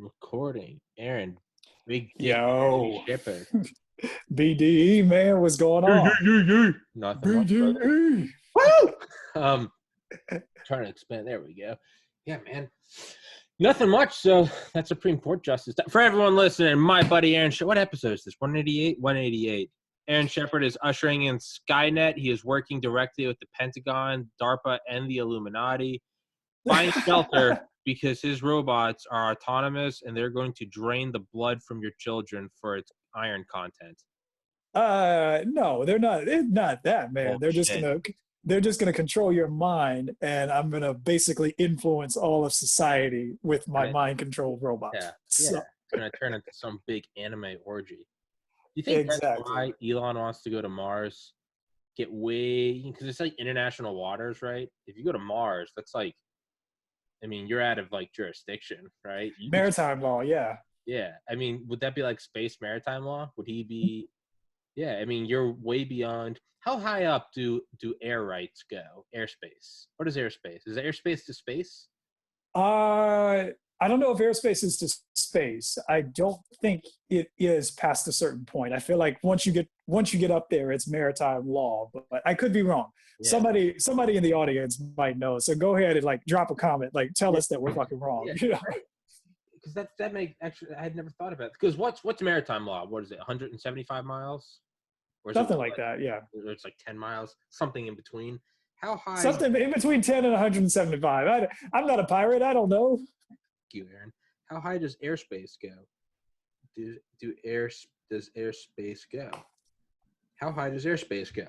Recording. Aaron, big dick Yo. shipper. BDE, man, what's going on? Nothing much, brother. BDE. Woo! Trying to expand. There we go. Yeah, man. Nothing much. So that's Supreme Court justice. For everyone listening, my buddy Aaron. What episode is this? 188. 188. Aaron Shepard is ushering in Skynet. He is working directly with the Pentagon, DARPA, and the Illuminati. Find shelter because his robots are autonomous and they're going to drain the blood from your children for its iron content. No, they're not. It's not that, man. Bullshit. They're just gonna control your mind, and I'm gonna basically influence all of society with my mind controlled robots. Yeah. So, It's gonna turn into some big anime orgy. Do you think that's why Elon wants to go to Mars? Get way, because it's like international waters, right? If you go to Mars, that's like, I mean, you're out of like jurisdiction, right? Maritime law, yeah. Yeah. I mean, would that be like space maritime law? Would he be? Yeah. I mean, you're way beyond. How high up do air rights go? Airspace. What is airspace? Is airspace to space? I don't know if airspace is to space. I don't think it is past a certain point. I feel like once you get up there, it's maritime law. But I could be wrong. Yeah. Somebody in the audience might know. So go ahead and like drop a comment, like tell us that we're fucking wrong. Yeah. You know? Because that makes actually I had never thought about it. Because what's maritime law? What is it? 175 miles? Or something like that, yeah. It's like 10 miles, something in between. How high? Something in between 10 and 175. I'm not a pirate. I don't know. Thank you, Aaron. How high does airspace go? Does airspace go? How high does airspace go?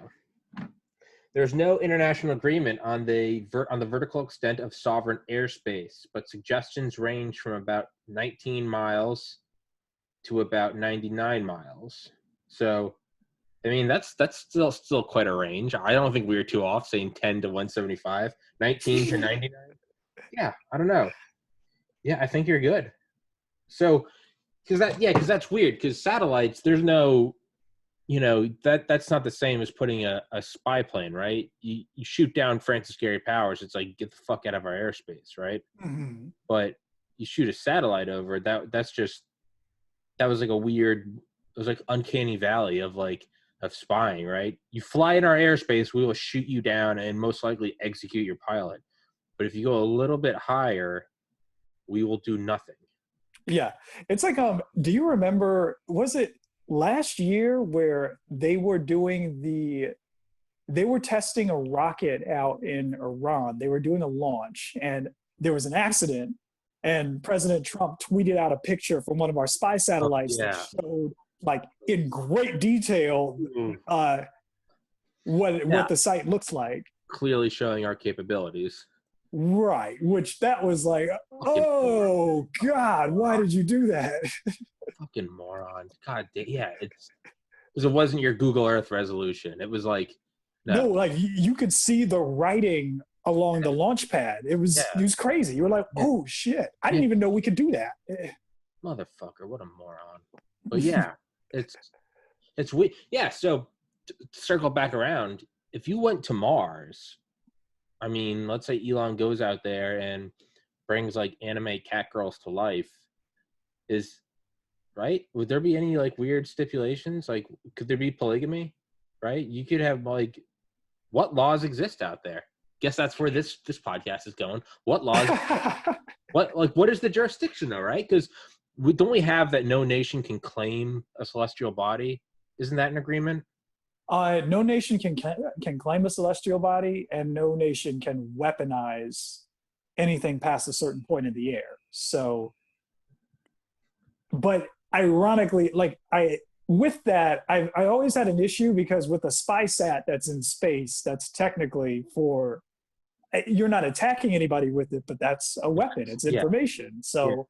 There's no international agreement on the vertical extent of sovereign airspace, but suggestions range from about 19 miles to about 99 miles. So, I mean, that's still quite a range. I don't think we were too off saying 10 to 175, 19 to 99. Yeah, I don't know. Yeah, I think you're good. So, because that's weird. Because satellites, there's no, that's not the same as putting a spy plane, right? You shoot down Francis Gary Powers, it's like get the fuck out of our airspace, right? Mm-hmm. But you shoot a satellite over that was like a weird. It was like uncanny valley of spying, right? You fly in our airspace, we will shoot you down and most likely execute your pilot. But if you go a little bit higher, we will do nothing. Yeah. It's like, do you remember, was it last year where they were testing a rocket out in Iran? They were doing a launch and there was an accident and President Trump tweeted out a picture from one of our spy satellites that showed like in great detail what the site looks like, clearly showing our capabilities, right? Which that was like, oh god, why did you do that? Fucking moron. God damn. Yeah, it's because it wasn't your Google Earth resolution. It was like no like you could see the writing along the launch pad. It was crazy. You were like, oh shit, I didn't even know we could do that. Motherfucker, what a moron. But yeah, it's weird. Yeah, so to circle back around, if you went to Mars, I mean, let's say Elon goes out there and brings like anime cat girls to life, would there be any like weird stipulations? Like, could there be polygamy? Right? You could have like, what laws exist out there? Guess that's where this podcast is going. What laws? what is the jurisdiction though? Right? Because don't we have that no nation can claim a celestial body? Isn't that an agreement? No nation can claim a celestial body, and no nation can weaponize anything past a certain point in the air. So, but ironically, I always had an issue because with a spy sat that's in space, that's technically you're not attacking anybody with it, but that's a weapon. It's information. So.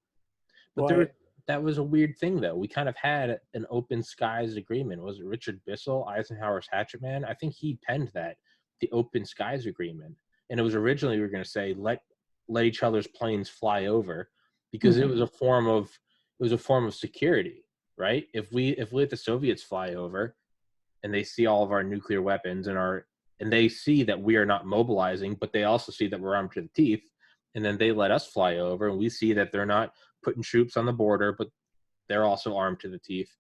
But that was a weird thing, though. We kind of had an open skies agreement. Was it Richard Bissell, Eisenhower's hatchet man? I think he penned that, the open skies agreement. And it was originally, we were going to say, let each other's planes fly over, because it was a form of security, right? If we let the Soviets fly over and they see all of our nuclear weapons and they see that we are not mobilizing, but they also see that we're armed to the teeth, and then they let us fly over and we see that they're not putting troops on the border, but they're also armed to the teeth.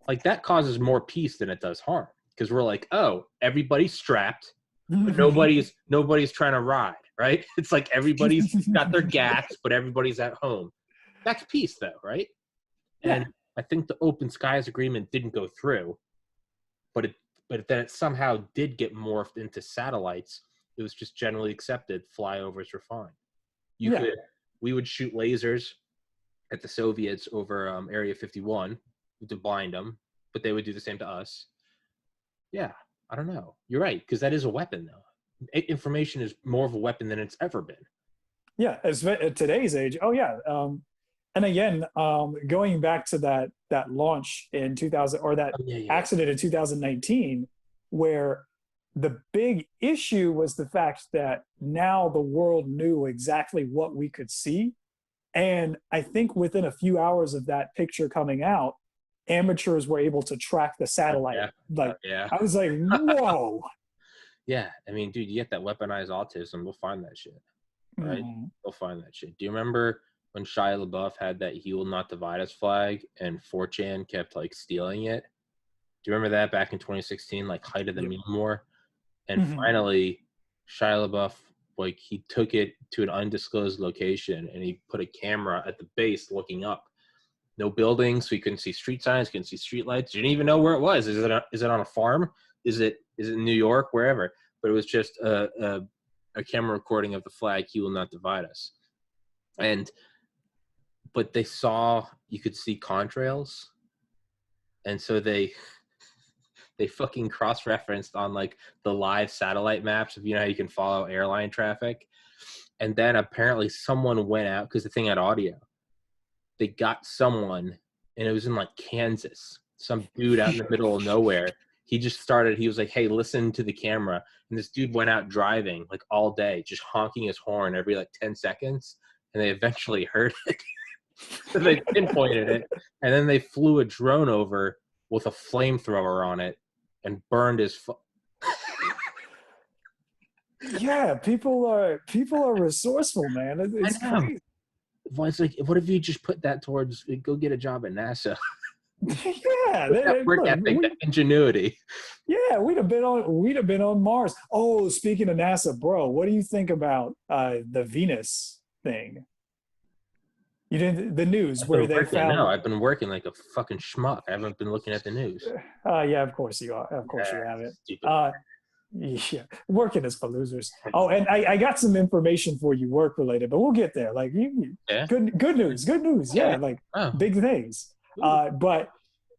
Like, that causes more peace than it does harm, because we're like, oh, everybody's strapped, but nobody's trying to ride, right? It's like everybody's got their gats, but everybody's at home. That's peace, though, right? And Yeah. I think the Open Skies Agreement didn't go through, but then it somehow did get morphed into satellites. It was just generally accepted. Flyovers were fine. We would shoot lasers at the Soviets over Area 51 to blind them, but they would do the same to us. Yeah, I don't know. You're right, because that is a weapon, though. Information is more of a weapon than it's ever been. Yeah, at today's age. Oh yeah. And again, going back to that launch in 2000, or that accident in 2019, where the big issue was the fact that now the world knew exactly what we could see. And I think within a few hours of that picture coming out, amateurs were able to track the satellite. I was like, whoa. Yeah, I mean, dude, you get that weaponized autism, we'll find that shit, right? We'll find that shit. Do you remember when Shia LaBeouf had that "He Will Not Divide Us" flag, and 4chan kept like stealing it? Do you remember that back in 2016, like height of the meme war? And finally, Shia LaBeouf, like, he took it to an undisclosed location and he put a camera at the base looking up. No buildings, so you couldn't see street signs, couldn't see street lights. You didn't even know where it was. Is it on a farm? Is it in New York? Wherever. But it was just a camera recording of the flag, "He Will Not Divide Us." But they saw you could see contrails, and so they fucking cross-referenced on like the live satellite maps of, you know, how you can follow airline traffic. And then apparently someone went out, because the thing had audio. They got someone, and it was in like Kansas, some dude out in the middle of nowhere. He was like, hey, listen to the camera. And this dude went out driving like all day, just honking his horn every like 10 seconds. And they eventually heard it. So they pinpointed it. And then they flew a drone over with a flamethrower on it and burned his Yeah, people are resourceful, man. It's crazy. Well, it's like, what if you just put that towards go get a job at NASA? Yeah, that work ethic, that ingenuity. Yeah, we'd have been on Mars. Oh, speaking of NASA, bro, what do you think about the Venus thing? You didn't the news where they found? No, I've been working like a fucking schmuck. I haven't been looking at the news. Yeah, of course you are. Of course you haven't. Yeah, working is for losers. Oh, and I got some information for you, work related, but we'll get there. Like, good news. Yeah, like big things. But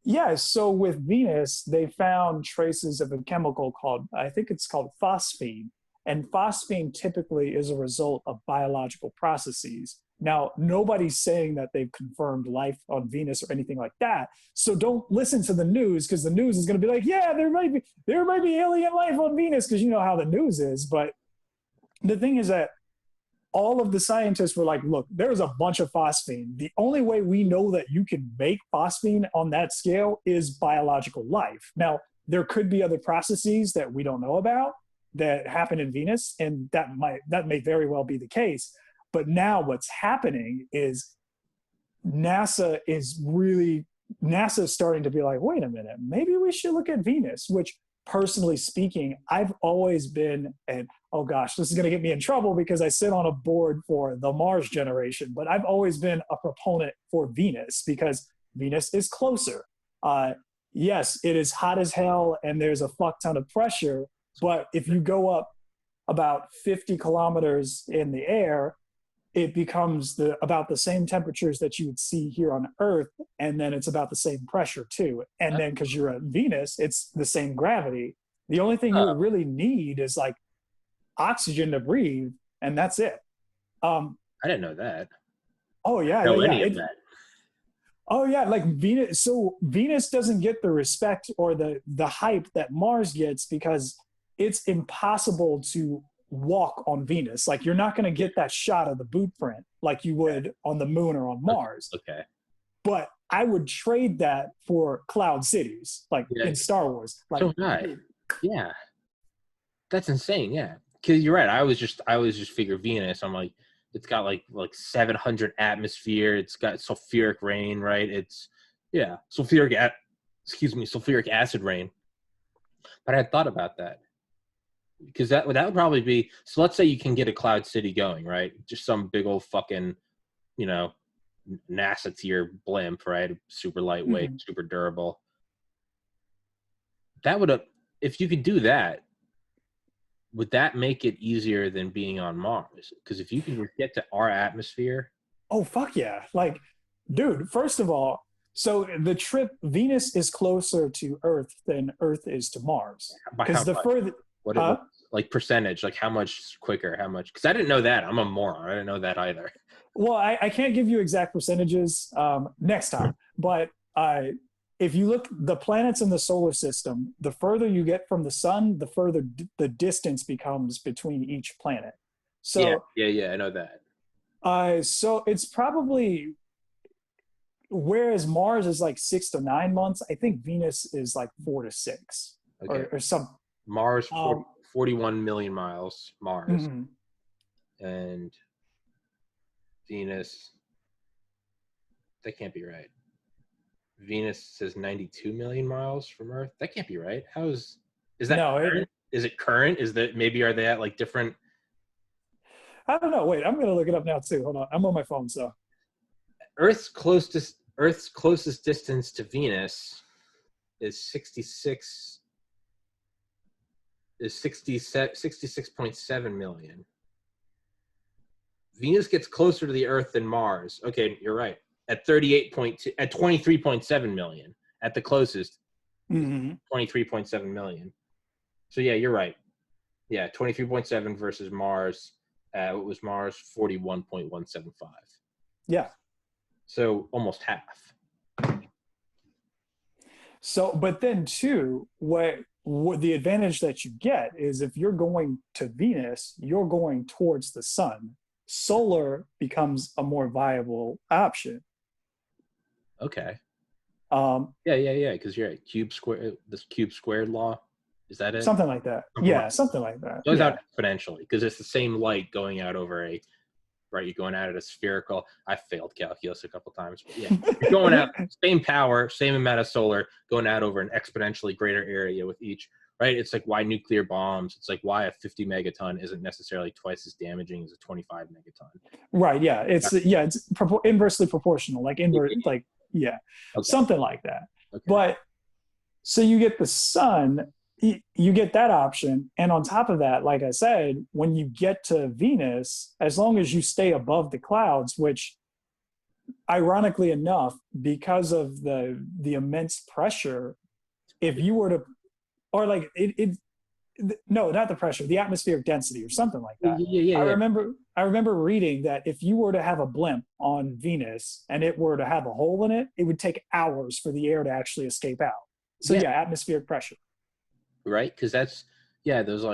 yeah, so with Venus, they found traces of a chemical I think it's called phosphine, and phosphine typically is a result of biological processes. Now, nobody's saying that they've confirmed life on Venus or anything like that. So don't listen to the news, because the news is going to be like, yeah, there might be alien life on Venus, because you know how the news is. But the thing is that all of the scientists were like, look, there's a bunch of phosphine. The only way we know that you can make phosphine on that scale is biological life. Now, there could be other processes that we don't know about that happen in Venus, and that may very well be the case. But now what's happening is NASA is starting to be like, wait a minute, maybe we should look at Venus, which, personally speaking, I've always been, and oh gosh, this is going to get me in trouble because I sit on a board for the Mars generation, but I've always been a proponent for Venus because Venus is closer. Yes, it is hot as hell and there's a fuck ton of pressure, but if you go up about 50 kilometers in the air, it becomes about the same temperatures that you would see here on Earth, and then it's about the same pressure too. And then because you're at Venus, it's the same gravity. The only thing you would really need is like oxygen to breathe, and that's it. I didn't know that. Oh yeah, that. Oh yeah, like Venus. So Venus doesn't get the respect or the hype that Mars gets because it's impossible to walk on Venus. Like, you're not going to get that shot of the boot print like you would on the moon or on Mars. Okay. But I would trade that for cloud cities, like in Star Wars. Like, yeah, that's insane. Yeah, because you're right. I was just figure Venus. I'm like, it's got like 700 atmosphere. It's got sulfuric rain, right? It's sulfuric acid rain. But I had thought about that because that would probably be, so let's say you can get a cloud city going, right? Just some big old fucking, NASA tier blimp, right? Super lightweight, super durable. That would, if you could do that, would that make it easier than being on Mars? Because if you can get to our atmosphere. Oh, fuck yeah. Like, dude, first of all, so the trip, Venus is closer to Earth than Earth is to Mars. Because the further, like percentage, like how much quicker, how much? Because I didn't know that. I'm a moron. I didn't know that either. Well, I can't give you exact percentages next time, but if you look, the planets in the solar system, the further you get from the sun, the further the distance becomes between each planet. So yeah, I know that. So it's probably, whereas Mars is like 6 to 9 months, I think Venus is like 4 to 6, or some. Mars, 41 million miles. Mars, and Venus. That can't be right. Venus says 92 million miles from Earth. That can't be right. Is that current? Is it current? Is that, maybe are they at like different? I don't know. Wait, I'm gonna look it up now too. Hold on, I'm on my phone. So Earth's closest distance to Venus is 66.7 million. Venus gets closer to the Earth than Mars. Okay, you're right. At 23.7 million at the closest. 23.7 million. So yeah, you're right. Yeah, 23.7 versus Mars. What was Mars? 41.175. Yeah. So almost half. So, but then too, what the advantage that you get is if you're going to Venus, you're going towards the sun. Solar becomes a more viable option. Okay. Yeah. Because you're at this cube squared law. Is that it? Something like that. Something like that. It goes out exponentially because it's the same light going out over you're going out at a spherical. I failed calculus a couple times, but yeah, you're going out same power, same amount of solar going out over an exponentially greater area with each. Right? It's like why nuclear bombs. It's like why a 50 megaton isn't necessarily twice as damaging as a 25 megaton. Right. Yeah. It's inversely proportional. Like something like that. Okay. But so you get the sun, you get that option, and on top of that, like I said, when you get to Venus, as long as you stay above the clouds, which, ironically enough, because of the immense pressure, if you were to, or like no, not the pressure, the atmospheric density or something like that. Yeah. I remember reading that if you were to have a blimp on Venus and it were to have a hole in it, it would take hours for the air to actually escape out. So atmospheric pressure. Right, because that's those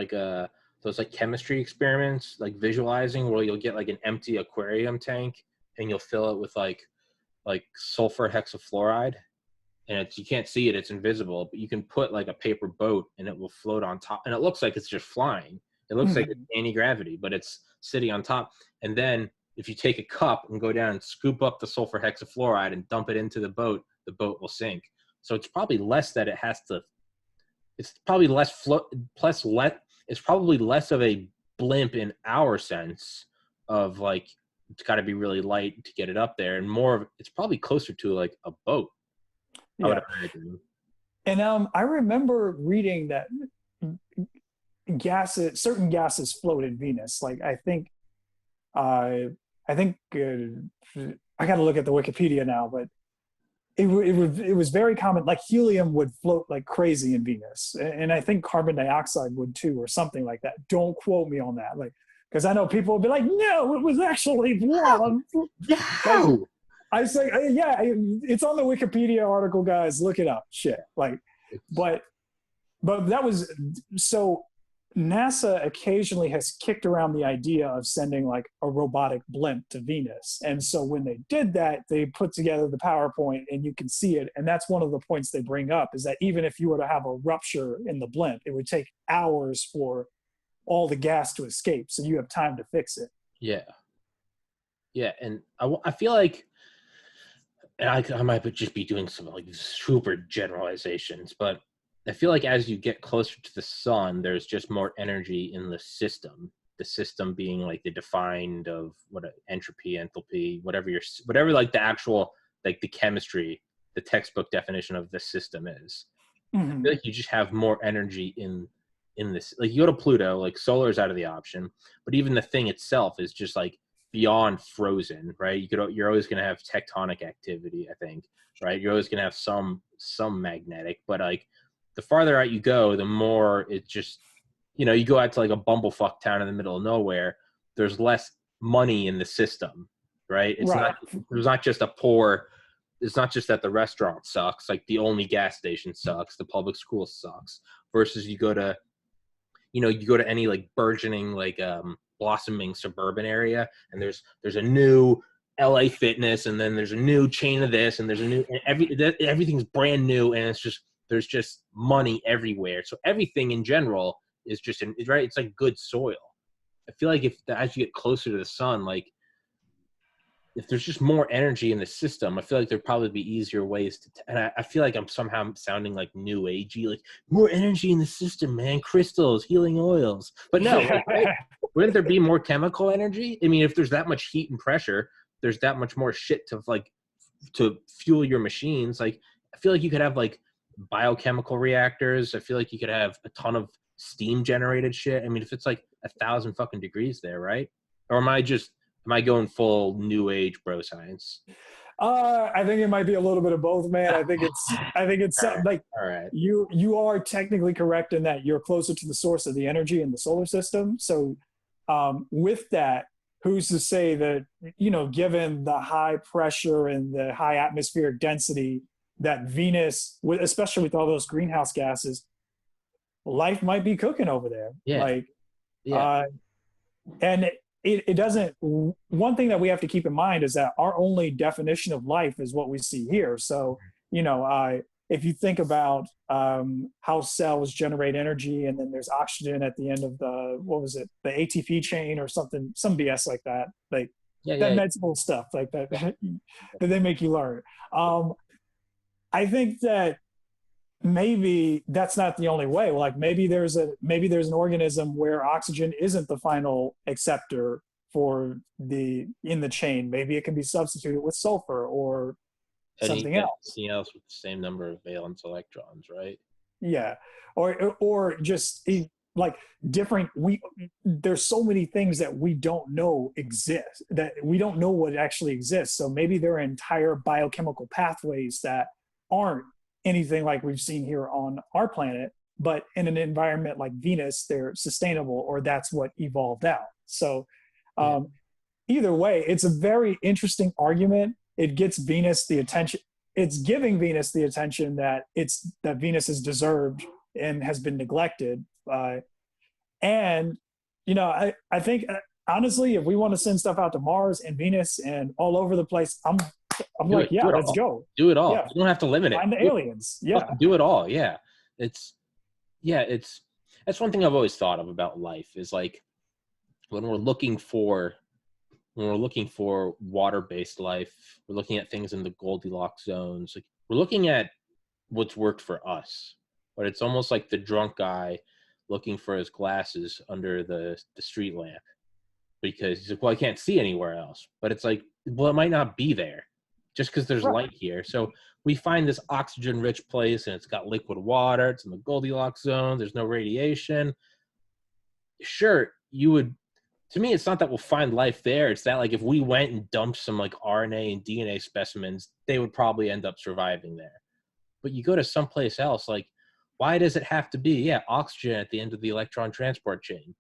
chemistry experiments, like visualizing, where you'll get like an empty aquarium tank and you'll fill it with like sulfur hexafluoride, and you can't see it, it's invisible, but you can put like a paper boat and it will float on top, and it looks like it's just flying. It looks like it's anti-gravity, but it's sitting on top. And then if you take a cup and go down and scoop up the sulfur hexafluoride and dump it into the boat will sink. So it's probably less that it has to. It's probably less it's probably less of a blimp in our sense of like it's got to be really light to get it up there, and more of it's probably closer to like a boat. I would imagine. And I remember reading that certain gases float in Venus. Like I think I got to look at the Wikipedia now, but it was very common. Like helium would float like crazy in Venus, and I think carbon dioxide would too, or something like that. Don't quote me on that, like, because I know people will be like, "No, it was actually blonde." No. I was like, it's on the Wikipedia article, guys. Look it up. Shit, like, but that was so. NASA occasionally has kicked around the idea of sending like a robotic blimp to Venus. And so when they did that, they put together the PowerPoint and you can see it. And that's one of the points they bring up, is that even if you were to have a rupture in the blimp, it would take hours for all the gas to escape. So you have time to fix it. Yeah. Yeah, and I feel like, and I might just be doing some like super generalizations, but I feel like as you get closer to the sun, there's just more energy in the system. The system being like the defined of what entropy, enthalpy, whatever like the actual like the chemistry, the textbook definition of the system is. I Hmm. feel like you just have more energy in this. Like you go to Pluto, like solar is out of the option, but even the thing itself is just like beyond frozen, right? You're always going to have tectonic activity, I think, right? You're always going to have some magnetic, but like the farther out you go, the more it just, you go out to like a bumblefuck town in the middle of nowhere. There's less money in the system, right? Right. There's not just a poor. It's not just that the restaurant sucks, like the only gas station sucks, the public school sucks. Versus you go to any like burgeoning like blossoming suburban area, and there's a new LA Fitness, and then there's a new chain of this, and there's a new everything's brand new, and there's just money everywhere. So everything in general is just right. It's like good soil. I feel like as you get closer to the sun, like if there's just more energy in the system, I feel like there'd probably be easier ways to, and I feel like I'm somehow sounding like new agey, like more energy in the system, man, crystals, healing oils. But no, like, right? Wouldn't there be more chemical energy? I mean, if there's that much heat and pressure, there's that much more shit to fuel your machines. Like, I feel like you could have like biochemical reactors. I feel like you could have a ton of steam generated shit. I mean, if it's like 1,000 fucking degrees there, right? Or am I going full new age bro science? I think it might be a little bit of both, man. I think it's All right. like All right. you are technically correct in that you're closer to the source of the energy in the solar system. So with that, who's to say that, given the high pressure and the high atmospheric density that Venus, especially with all those greenhouse gases, life might be cooking over there. Yeah. Like, Yeah. uh, and it doesn't, one thing that we have to keep in mind is that our only definition of life is what we see here. So, if you think about how cells generate energy, and then there's oxygen at the end of the ATP chain or something, some BS like that, like that med school stuff like that, that they make you learn. I think that maybe that's not the only way. Like maybe there's an organism where oxygen isn't the final acceptor in the chain. Maybe it can be substituted with sulfur or something else. Anything else with the same number of valence electrons, right? Yeah, or just like different. There's so many things that we don't know exist, that we don't know what actually exists. So maybe there are entire biochemical pathways that aren't anything like we've seen here on our planet, but in an environment like Venus, they're sustainable, or that's what evolved out. So either way, it's a very interesting argument. It gets Venus the attention. It's giving Venus the attention that Venus has deserved and has been neglected. And, I think honestly, if we want to send stuff out to Mars and Venus and all over the place, I'm like, yeah, let's go. Do it all. Yeah. You don't have to limit it. Find the aliens. Yeah. Do it all. Yeah. That's one thing I've always thought of about life is like when we're looking for water-based life, we're looking at things in the Goldilocks zones. Like we're looking at what's worked for us, but it's almost like the drunk guy looking for his glasses under the street lamp because he's like, well, I can't see anywhere else. But it's like, well, it might not be there just because there's light here. So we find this oxygen-rich place, and it's got liquid water. It's in the Goldilocks zone. There's no radiation. Sure, you would. To me, it's not that we'll find life there. It's that, like, if we went and dumped some, like, RNA and DNA specimens, they would probably end up surviving there. But you go to someplace else, like, why does it have to be, oxygen at the end of the electron transport chain?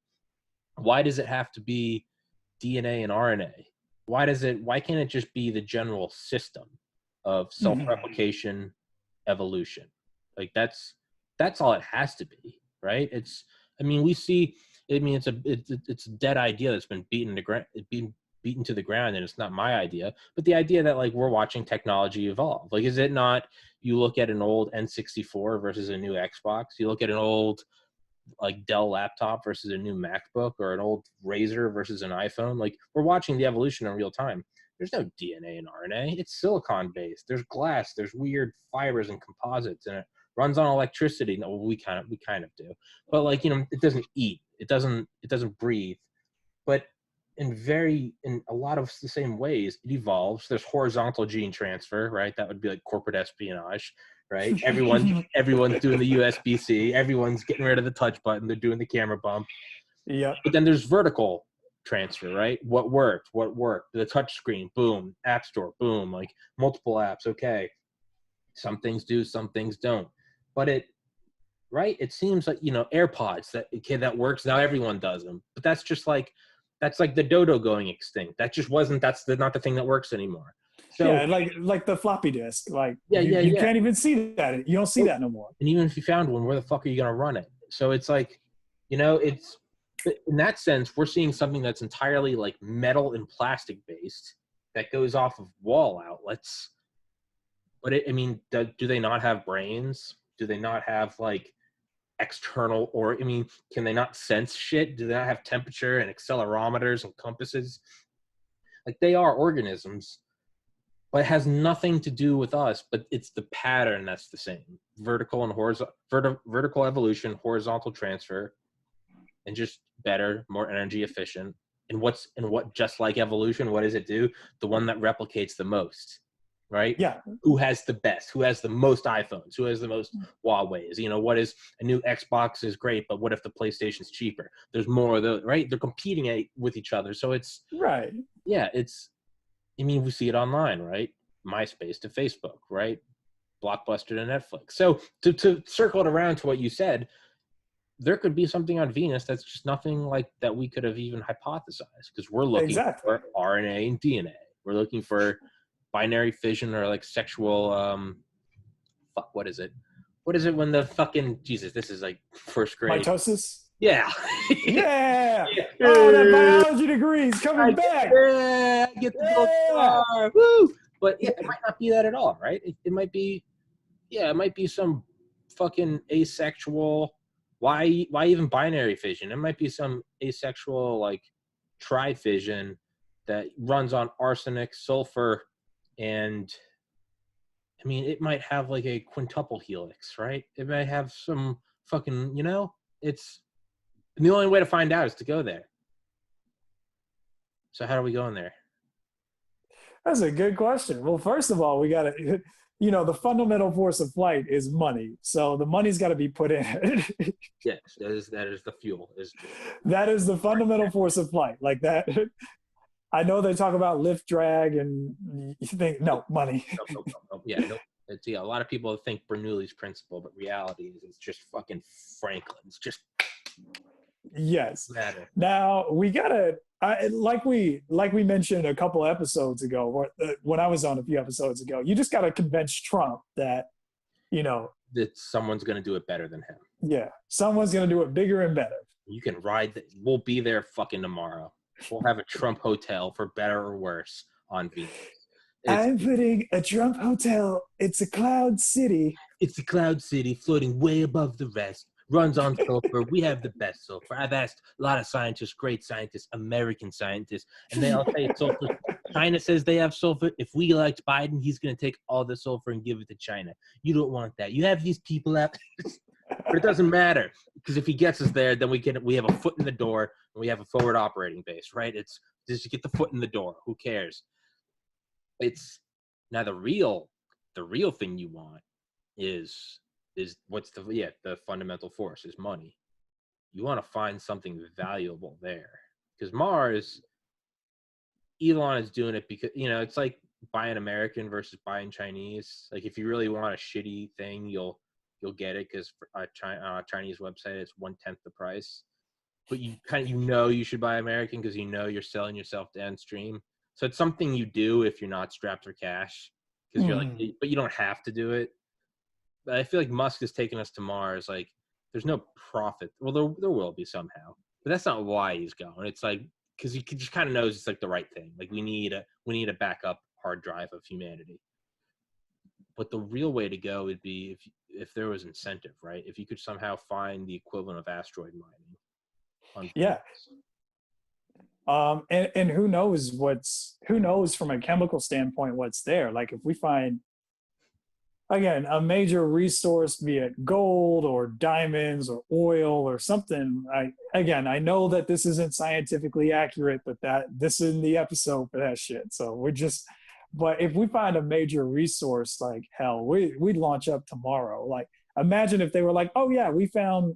Why does it have to be DNA and RNA? Why can't it just be the general system of self-replication, evolution? Like, that's all it has to be, right? It's a dead idea that's been beaten to the ground, and it's not my idea, but the idea that, like, we're watching technology evolve. Like, is it not, you look at an old N64 versus a new Xbox, you look at an old like Dell laptop versus a new MacBook, or an old Razor versus an iPhone. Like, we're watching the evolution in real time. There's no DNA and RNA. It's silicon based. There's glass. There's weird fibers and composites, and it runs on electricity. No, we kind of do, but like, it doesn't eat. It doesn't breathe. But in a lot of the same ways, it evolves. There's horizontal gene transfer, right? That would be like corporate espionage, right? Everyone's doing the USB-C. Everyone's getting rid of the touch button. They're doing the camera bump. Yeah. But then there's vertical transfer, right? What worked? The touch screen, boom. App store, boom. Like, multiple apps, okay. Some things do, some things don't. But it seems like, AirPods, that works. Now everyone does them. But that's like the dodo going extinct. That's not the thing that works anymore. So yeah, like the floppy disk. Like, you can't even see that. You don't see that no more. And even if you found one, where the fuck are you going to run it? So it's like, it's, in that sense, we're seeing something that's entirely like metal and plastic based that goes off of wall outlets. But do they not have brains? Do they not have like external, or can they not sense shit? Do they not have temperature and accelerometers and compasses? Like, they are organisms, but it has nothing to do with us. But it's the pattern that's the same: vertical and horizontal, vertical evolution, horizontal transfer, and just better, more energy efficient. And what just like evolution, what does it do? The one that replicates the most, right? Yeah. Who has the best? Who has the most iPhones? Who has the most Huawei's? What is a new Xbox is great, but what if the PlayStation's cheaper? There's more of those, right? They're competing with each other. So it's right. Yeah, we see it online, right? MySpace to Facebook, right? Blockbuster to Netflix. So to circle it around to what you said, there could be something on Venus that's just nothing like that we could have even hypothesized, because we're looking for RNA and DNA. We're looking for binary fission, or like sexual, what is it? What is it when the fucking, Jesus, this is like first grade. Mitosis? Yeah. Yeah. Oh, that biology degree is coming back. Yeah, I get the gold star. Woo! But yeah, it might not be that at all, right? It might be, it might be some fucking asexual. Why even binary fission? It might be some asexual, like, trifission that runs on arsenic, sulfur, and it might have like a quintuple helix, right? It might have some fucking, it's, and the only way to find out is to go there. So how do we go in there? That's a good question. Well, first of all, we got to, the fundamental force of flight is money. So the money's got to be put in. Yes, that is the fuel. That is the fundamental force of flight. Like that. I know they talk about lift drag, and you think, no, money. No. Yeah, no. It's, a lot of people think Bernoulli's principle, but reality is it's just fucking Franklin's. Just yes. Matter. Now we gotta, like we mentioned a couple episodes ago, or when I was on a few episodes ago, you just gotta convince Trump that, that someone's gonna do it better than him. Yeah, someone's gonna do it bigger and better. You can ride. We'll be there fucking tomorrow. We'll have a Trump hotel, for better or worse, on Venus. I'm putting a Trump hotel. It's a cloud city. It's a cloud city floating way above the rest. Runs on sulfur. We have the best sulfur. I've asked a lot of scientists, great scientists, American scientists, and they all say sulfur. China says they have sulfur. If we elect Biden, he's going to take all the sulfur and give it to China. You don't want that. You have these people out. But it doesn't matter, because if he gets us there, then we have a foot in the door, and we have a forward operating base, right? It's just to get the foot in the door. Who cares? It's now the real thing you want is what's the fundamental force is money. You want to find something valuable there, because Mars, Elon is doing it because it's like buying American versus buying Chinese. Like, if you really want a shitty thing, you'll get it, because on a Chinese website it's 1/10 the price. But you should buy American, because you're selling yourself downstream. So it's something you do if you're not strapped for cash, because you're like, but you don't have to do it. But I feel like Musk has taken us to Mars. Like, there's no profit. Well, there will be somehow, but that's not why he's going. It's like, because he just kind of knows it's like the right thing. Like, we need a backup hard drive of humanity. But the real way to go would be if there was incentive, right? If you could somehow find the equivalent of asteroid mining on Yeah. Venus. And who knows from a chemical standpoint what's there. Like if we find, again, a major resource, be it gold or diamonds or oil or something. I know that this isn't scientifically accurate, but this is in the episode for that shit. So but if we find a major resource, like hell, we'd launch up tomorrow. Like imagine if they were like, oh yeah, we found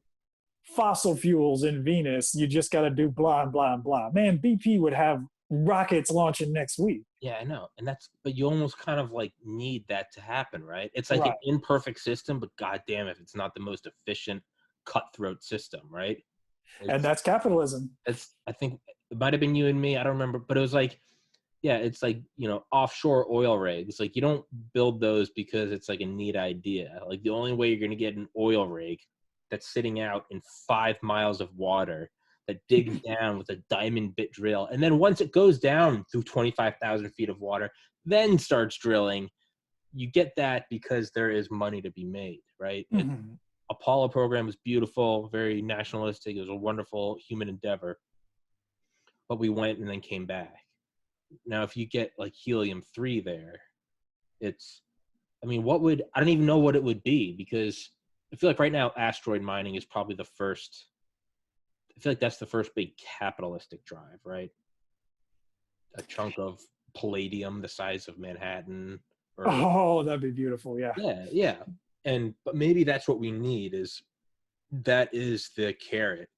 fossil fuels in Venus. You just got to do blah, blah, blah. Man, BP would have rockets launching next week. Yeah, I know. But you almost kind of like need that to happen, right? It's like Right. an imperfect system, but goddamn if it's not the most efficient cutthroat system, right? And that's capitalism. I think it might have been you and me. I don't remember, but it was like, yeah, it's like, offshore oil rigs. Like you don't build those because it's like a neat idea. Like the only way you're going to get an oil rig that's sitting out in 5 miles of water that digs down with a diamond bit drill. And then once it goes down through 25,000 feet of water, then starts drilling, you get that because there is money to be made, right? Mm-hmm. Apollo program was beautiful, very nationalistic. It was a wonderful human endeavor. But we went and then came back. Now, if you get like helium-3 there, I don't even know what it would be, because I feel like right now asteroid mining is probably the first. I feel like that's the first big capitalistic drive, right? A chunk of palladium the size of Manhattan. Oh, that'd be beautiful. Yeah. Yeah. But maybe that's what we need, that is the carrot.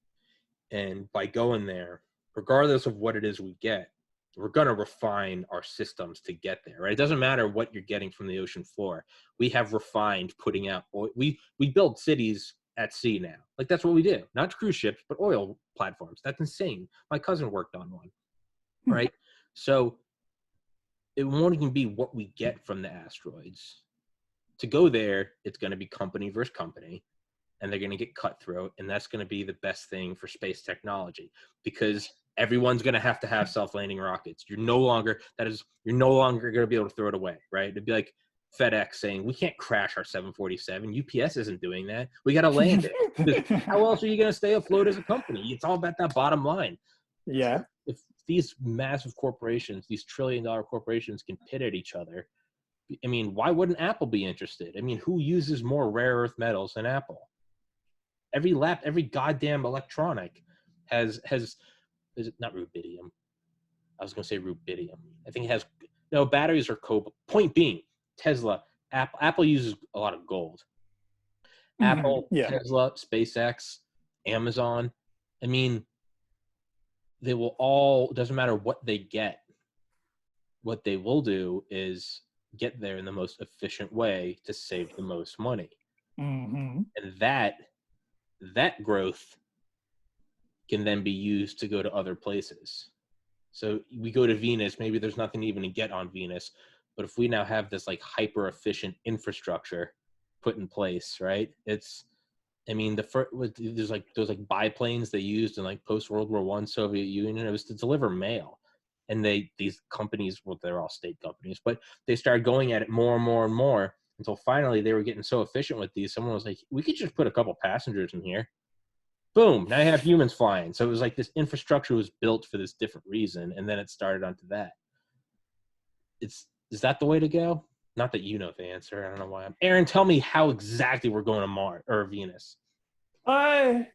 And by going there, regardless of what it is we get, we're going to refine our systems to get there, right? It doesn't matter what you're getting from the ocean floor. We have refined putting out oil. We build cities at sea now. Like that's what we do. Not cruise ships, but oil platforms. That's insane. My cousin worked on one, right? So it won't even be what we get from the asteroids. To go there, it's going to be company versus company, and they're going to get cutthroat, and that's going to be the best thing for space technology, because everyone's going to have self-landing rockets. You're no longer going to be able to throw it away, right? It'd be like FedEx saying, we can't crash our 747. UPS isn't doing that. We got to land it. How else are you going to stay afloat as a company? It's all about that bottom line. Yeah. So if these massive corporations, these trillion-dollar corporations can pit at each other, I mean, why wouldn't Apple be interested? I mean, who uses more rare earth metals than Apple? Every goddamn electronic has is it not rubidium? I was going to say rubidium. I think it has batteries are cobalt. Point being, Tesla, Apple uses a lot of gold. Apple, Yeah. Tesla, SpaceX, Amazon. I mean, they will all, doesn't matter what they get. What they will do is get there in the most efficient way to save the most money. Mm-hmm. And that growth can then be used to go to other places. So we go to Venus, maybe there's nothing even to get on Venus, but if we now have this like hyper efficient infrastructure put in place, right? There's like those like biplanes they used in like post World War I Soviet Union. It was to deliver mail, and these companies, well, they're all state companies, but they started going at it more and more and more until finally they were getting so efficient with these. Someone was like, we could just put a couple passengers in here. Boom, now you have humans flying. So it was like this infrastructure was built for this different reason, and then it started onto that. Is that the way to go? Not that you know the answer. I don't know why. Aaron, tell me how exactly we're going to Mars or Venus. I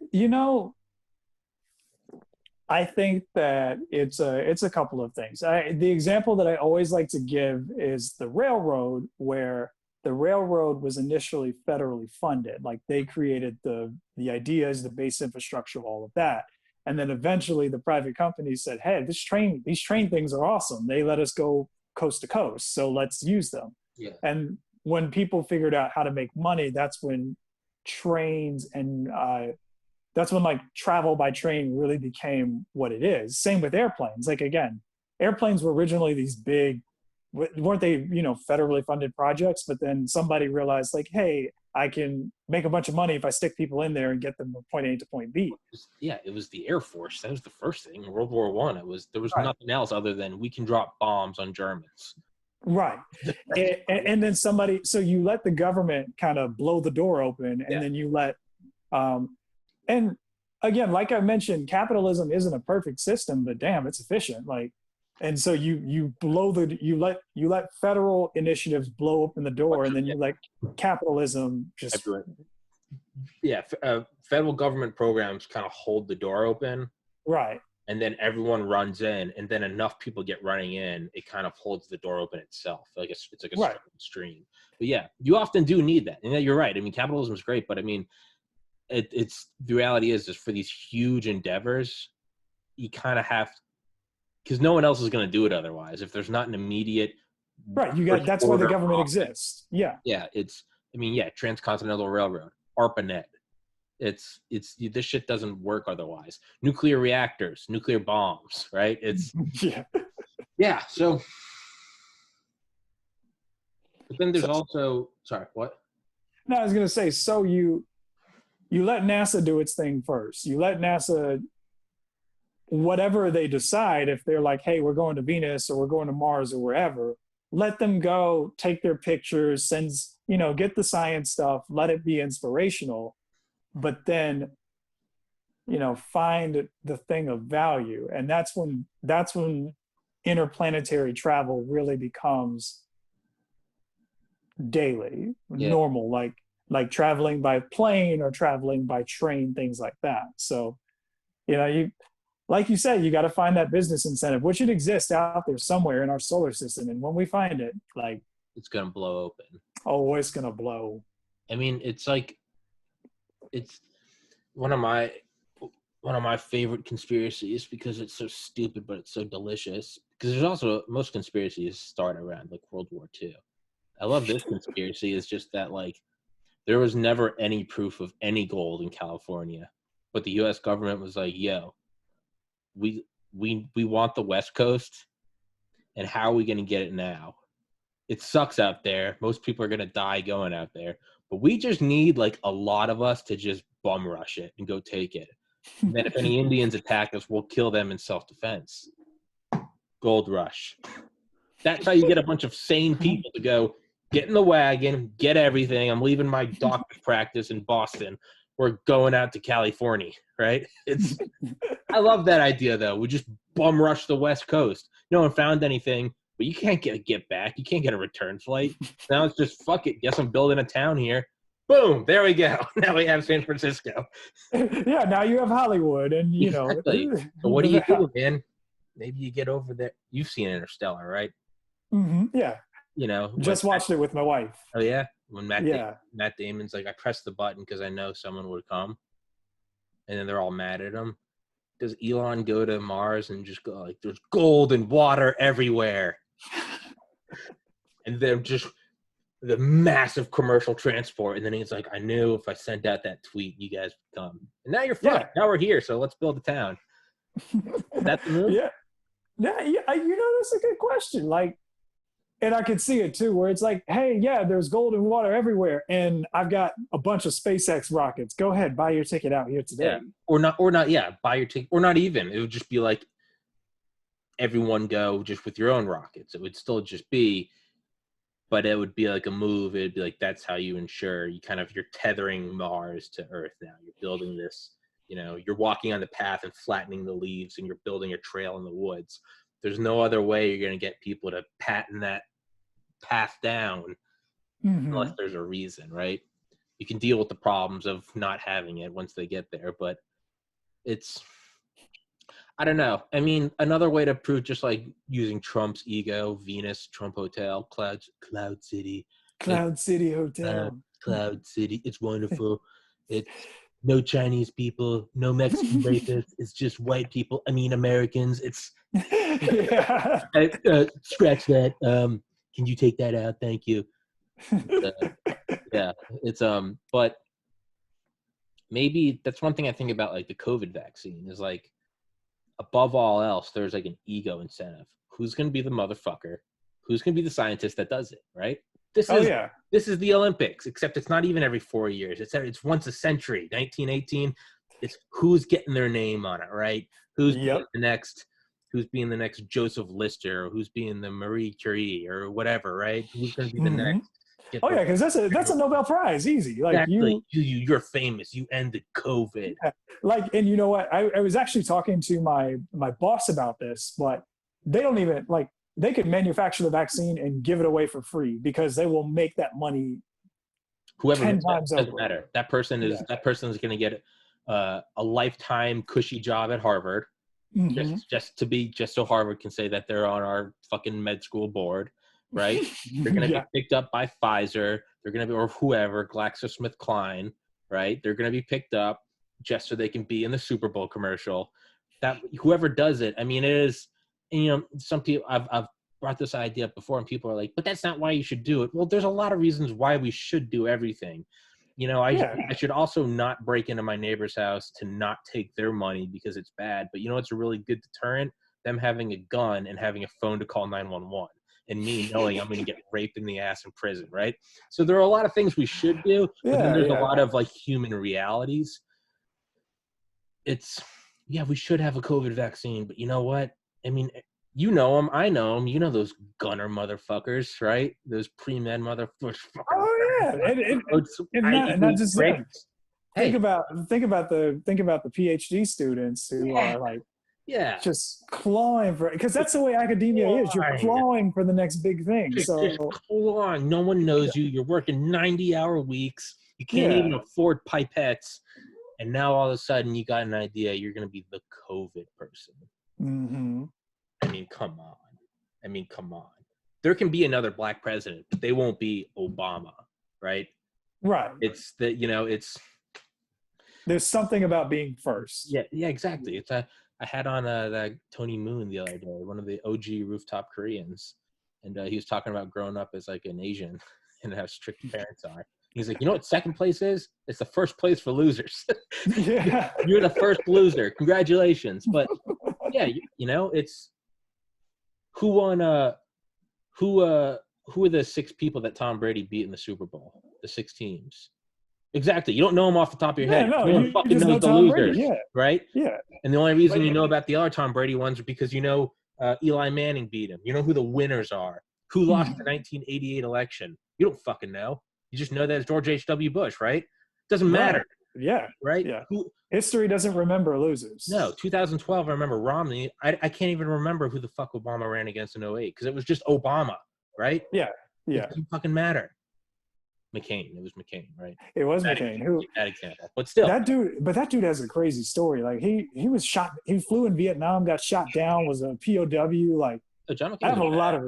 think that it's a couple of things. The example that I always like to give is the railroad, where the railroad was initially federally funded. Like they created the ideas, the base infrastructure, all of that. And then eventually the private companies said, hey, these train things are awesome. They let us go coast to coast, so let's use them. Yeah. And when people figured out how to make money, that's when trains and that's when like travel by train really became what it is. Same with airplanes. Like again, airplanes were originally these big, weren't they, federally funded projects, but then somebody realized like, hey, I can make a bunch of money if I stick people in there and get them from point A to point B. Yeah, it was the Air Force. That was the first thing. World War I. There was Right. nothing else other than we can drop bombs on Germans. Right. And then somebody, so you let the government kind of blow the door open, and then you let, and again, like I mentioned, capitalism isn't a perfect system, but damn, it's efficient. Like, and so you let federal initiatives blow open the door, and then you let capitalism just. Yeah. Federal government programs kind of hold the door open. Right. And then everyone runs in, and then enough people get running in, it kind of holds the door open itself. Like it's like a stream. But yeah, you often do need that. And yeah, you're right. I mean, capitalism is great, but I mean, it's the reality is for these huge endeavors, you kind of have, because no one else is going to do it otherwise. If there's not an immediate that's why the government exists. Yeah. Yeah, Transcontinental Railroad, ARPANET. It's this shit doesn't work otherwise. Nuclear reactors, nuclear bombs, right? It's so, but then there's also, sorry, what? No, I was going to say, so you let NASA do its thing first. You let NASA, whatever they decide, if they're like, hey, we're going to Venus or we're going to Mars or wherever, let them go, take their pictures, get the science stuff, let it be inspirational. But then, find the thing of value. And that's when interplanetary travel really becomes daily, normal, like traveling by plane or traveling by train, things like that. So, like you said, you got to find that business incentive, which it exists out there somewhere in our solar system. And when we find it, like, it's going to blow open. Oh, it's going to blow. I mean, it's one of my favorite conspiracies because it's so stupid, but it's so delicious. Because there's also, most conspiracies start around like World War II. I love this conspiracy. Is just that like there was never any proof of any gold in California, but the U.S. government was like, "Yo, we want the West Coast, and how are we going to get it now? It sucks out there. Most people are going to die going out there, but we just need like a lot of us to just bum rush it and go take it. And then if any Indians attack us, we'll kill them in self-defense." Gold rush. That's how you get a bunch of sane people to go, get in the wagon, get everything. I'm leaving my doctor's practice in Boston. We're going out to California, right? I love that idea, though. We just bum rush the West Coast. No one found anything, but you can't get back. You can't get a return flight. Now it's just, fuck it. Guess I'm building a town here. Boom, there we go. Now we have San Francisco. Yeah, now you have Hollywood, and exactly. So what do you do, man? Maybe you get over there. You've seen Interstellar, right? Mm-hmm. Yeah. Just watched it with my wife. Oh yeah, when Matt Damon's like, I pressed the button because I know someone would come, and then they're all mad at him. Does Elon go to Mars and just go like, there's gold and water everywhere, and then just the massive commercial transport, and then he's like, I knew if I sent out that tweet, you guys would come, and now you're fucked. Now we're here, so let's build a town. That's the move. Yeah, that's a good question. Like, and I could see it too, where it's like, hey, yeah, there's gold and water everywhere, and I've got a bunch of SpaceX rockets. Go ahead, buy your ticket out here today. Yeah. Or not. Yeah, buy your ticket, or not even. It would just be like, everyone go just with your own rockets. It would still just be, but it would be like a move. It'd be like, that's how you ensure you're tethering Mars to Earth now. You're building this. You're walking on the path and flattening the leaves, and you're building a trail in the woods. There's no other way you're going to get people to patent that path down unless there's a reason, right? You can deal with the problems of not having it once they get there, but I don't know. I mean, another way to prove, just like using Trump's ego, Venus, Trump Hotel, Cloud City. Cloud City Hotel. Cloud City. It's wonderful. It's no Chinese people, no Mexican rapists. It's just white people. I mean, Americans. It's scratch that. Can you take that out? Thank you. It's but maybe that's one thing I think about, like the COVID vaccine is like, above all else, there's like an ego incentive. Who's going to be the motherfucker? Who's going to be the scientist that does it? Right. This is the Olympics, except it's not even every 4 years. It's once a century. 1918. It's who's getting their name on it, right? Who's the next who's being the next Joseph Lister, or who's being the Marie Curie, or whatever, right? Who's going to be the next? Oh yeah, because that's a Nobel Prize, easy. Like exactly. You're famous. You ended COVID. Yeah. Like, and you know what? I was actually talking to my boss about this, but they don't even like they could manufacture the vaccine and give it away for free because they will make that money. Whoever 10 times doesn't over. matter. That person is going to get a lifetime cushy job at Harvard, just so Harvard can say that they're on our fucking med school board, right? They're going to be picked up by Pfizer. They're going to be, or whoever, GlaxoSmithKline, right? They're going to be picked up just so they can be in the Super Bowl commercial. That whoever does it, I mean, it is. You know, some people I've brought this idea up before, and people are like, "But that's not why you should do it." Well, there's a lot of reasons why we should do everything. You know, I should also not break into my neighbor's house to not take their money because it's bad. But you know, it's a really good deterrent: them having a gun and having a phone to call 911, and me knowing I'm going to get raped in the ass in prison, right? So there are a lot of things we should do, but then there's a lot of like human realities. We should have a COVID vaccine, but you know what? I mean, you know them, I know them. You know those gunner motherfuckers, right? Those pre-med motherfuckers. Oh yeah, and not just that. Think about the PhD students who are like, just clawing for, because that's the way academia is. You're clawing for the next big thing. Just clawing. No one knows you. You're working 90-hour weeks. You can't even afford pipettes. And now all of a sudden you got an idea you're going to be the COVID person. Mm-hmm. I mean, come on. There can be another black president, but they won't be Obama, right? Right. It's that, you know, there's something about being first. Yeah, exactly. I had on that Tony Moon the other day, one of the OG rooftop Koreans, and he was talking about growing up as like an Asian and how strict parents are. He's like, you know what second place is? It's the first place for losers. Yeah. You're the first loser. Congratulations. But yeah, you know, it's who won who are the 6 people that Tom Brady beat in the Super Bowl? The 6 teams. Exactly. You don't know them off the top of your head. No, no one fucking knows the losers, Brady, right? Yeah. And the only reason you know about the other Tom Brady ones are because you know Eli Manning beat him. You know who the winners are. Who lost the 1988 election? You don't fucking know. You just know that it's George H.W. Bush, right? Doesn't matter. Yeah. Right? Yeah. History doesn't remember losers. No, 2012, I remember Romney. I can't even remember who the fuck Obama ran against in 08 because it was just Obama, right? Yeah. It doesn't fucking matter. McCain. It was McCain, right? It was McCain. That example. But still. That dude has a crazy story. Like he was shot. He flew in Vietnam, got shot down, was a POW. Like I have a lot of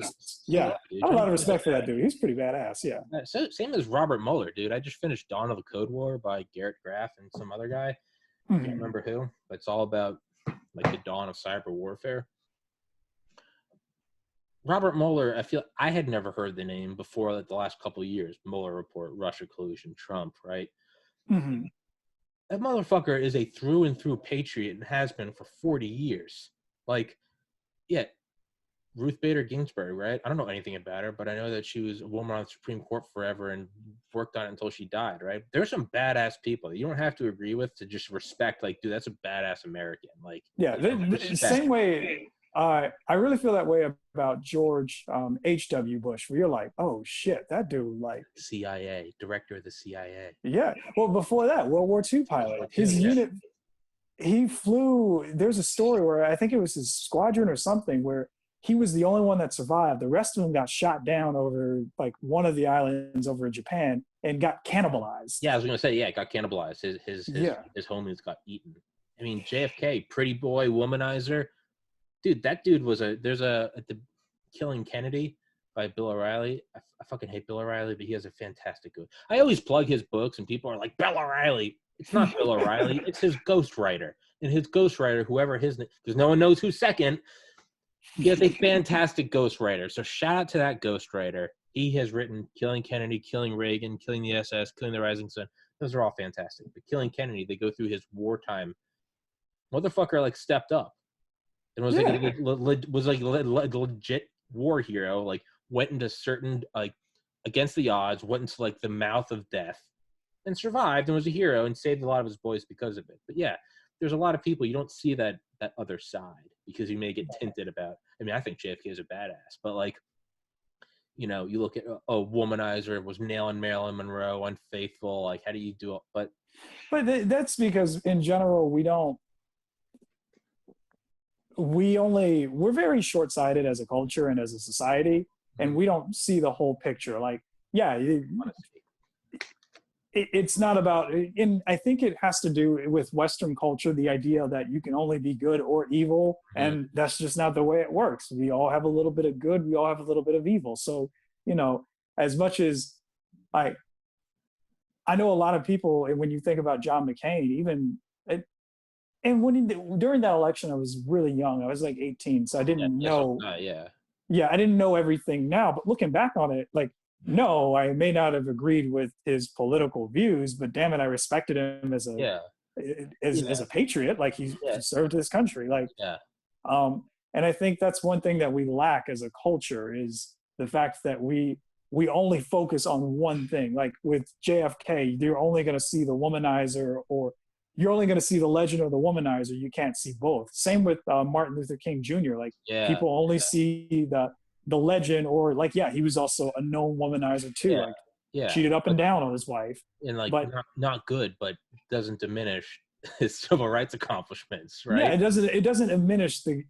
respect for that dude. He's pretty badass. Yeah. So same as Robert Mueller, dude. I just finished Dawn of the Code War by Garrett Graff and some other guy. I can't remember who, but it's all about like the dawn of cyber warfare. Robert Mueller, I had never heard the name before like the last couple of years. Mueller report, Russia collusion, Trump, right? Mm-hmm. That motherfucker is a through and through patriot and has been for 40 years. Like, yeah, Ruth Bader Ginsburg, right? I don't know anything about her, but I know that she was a woman on the Supreme Court forever and worked on it until she died, right? There's some badass people that you don't have to agree with to just respect, like, dude, that's a badass American. Like, yeah, the same way. I really feel that way about George H.W. Bush, where you're like, oh shit, that dude, like CIA, director of the CIA. Yeah. Well, before that, World War II pilot. His unit, he flew. There's a story where I think it was his squadron or something where he was the only one that survived. The rest of them got shot down over like one of the islands over in Japan and got cannibalized. Yeah, I was gonna say, it got cannibalized. His homies got eaten. I mean, JFK, pretty boy, womanizer. Dude, that dude was the Killing Kennedy by Bill O'Reilly. I fucking hate Bill O'Reilly, but he has a fantastic good. I always plug his books and people are like, Bill O'Reilly. It's not Bill O'Reilly. It's his ghostwriter. And his ghostwriter, whoever his name, because no one knows who's second, he has a fantastic ghostwriter. So shout out to that ghostwriter. He has written Killing Kennedy, Killing Reagan, Killing the SS, Killing the Rising Sun. Those are all fantastic. But Killing Kennedy, they go through his wartime. Motherfucker like stepped up. And was like a legit war hero, like went into certain, like against the odds, went into like the mouth of death and survived and was a hero and saved a lot of his boys because of it. But yeah, there's a lot of people, you don't see that other side. because you may get tinted about. I mean, I think JFK is a badass, but like, you know, you look at a womanizer was nailing Marilyn Monroe, unfaithful. Like, how do you do it? But that's because in general we're very short-sighted as a culture and as a society, and we don't see the whole picture. Like, yeah, it's not about, and I think it has to do with Western culture, the idea that you can only be good or evil, and that's just not the way it works. We all have a little bit of good, we all have a little bit of evil. So, you know, as much as I know a lot of people, when you think about John McCain, even, and during that election, I was really young. I was like 18, so I didn't know. Yeah, I didn't know everything now, but looking back on it, like, no, I may not have agreed with his political views, but damn it, I respected him as a patriot. Like, he served his country. Like, and I think that's one thing that we lack as a culture, is the fact that we only focus on one thing. Like with JFK, you're only going to see the womanizer, or you're only going to see the legend of the womanizer. You can't see both. Same with Martin Luther King Jr. Like, people only see the legend, or like, he was also a known womanizer too. Cheated up and down on his wife. And like, but not good, but doesn't diminish his civil rights accomplishments, right? Yeah, it doesn't diminish. I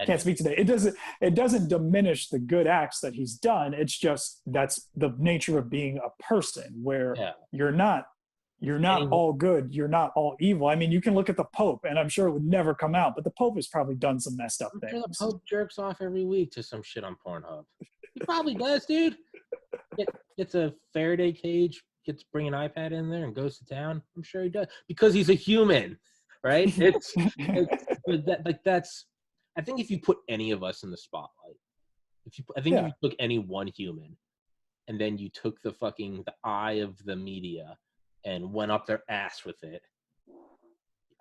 can't speak today. It doesn't diminish the good acts that he's done. It's just, that's the nature of being a person, where you're not all good, you're not all evil. I mean, you can look at the Pope, and I'm sure it would never come out, but the Pope has probably done some messed up things. Sure, the Pope jerks off every week to some shit on Pornhub. He probably does, dude. Gets a Faraday cage, gets bring an iPad in there and goes to town. I'm sure he does, because he's a human, right? That's. I think if you put any of us in the spotlight, if you took any one human, and then you took the eye of the media and went up their ass with it,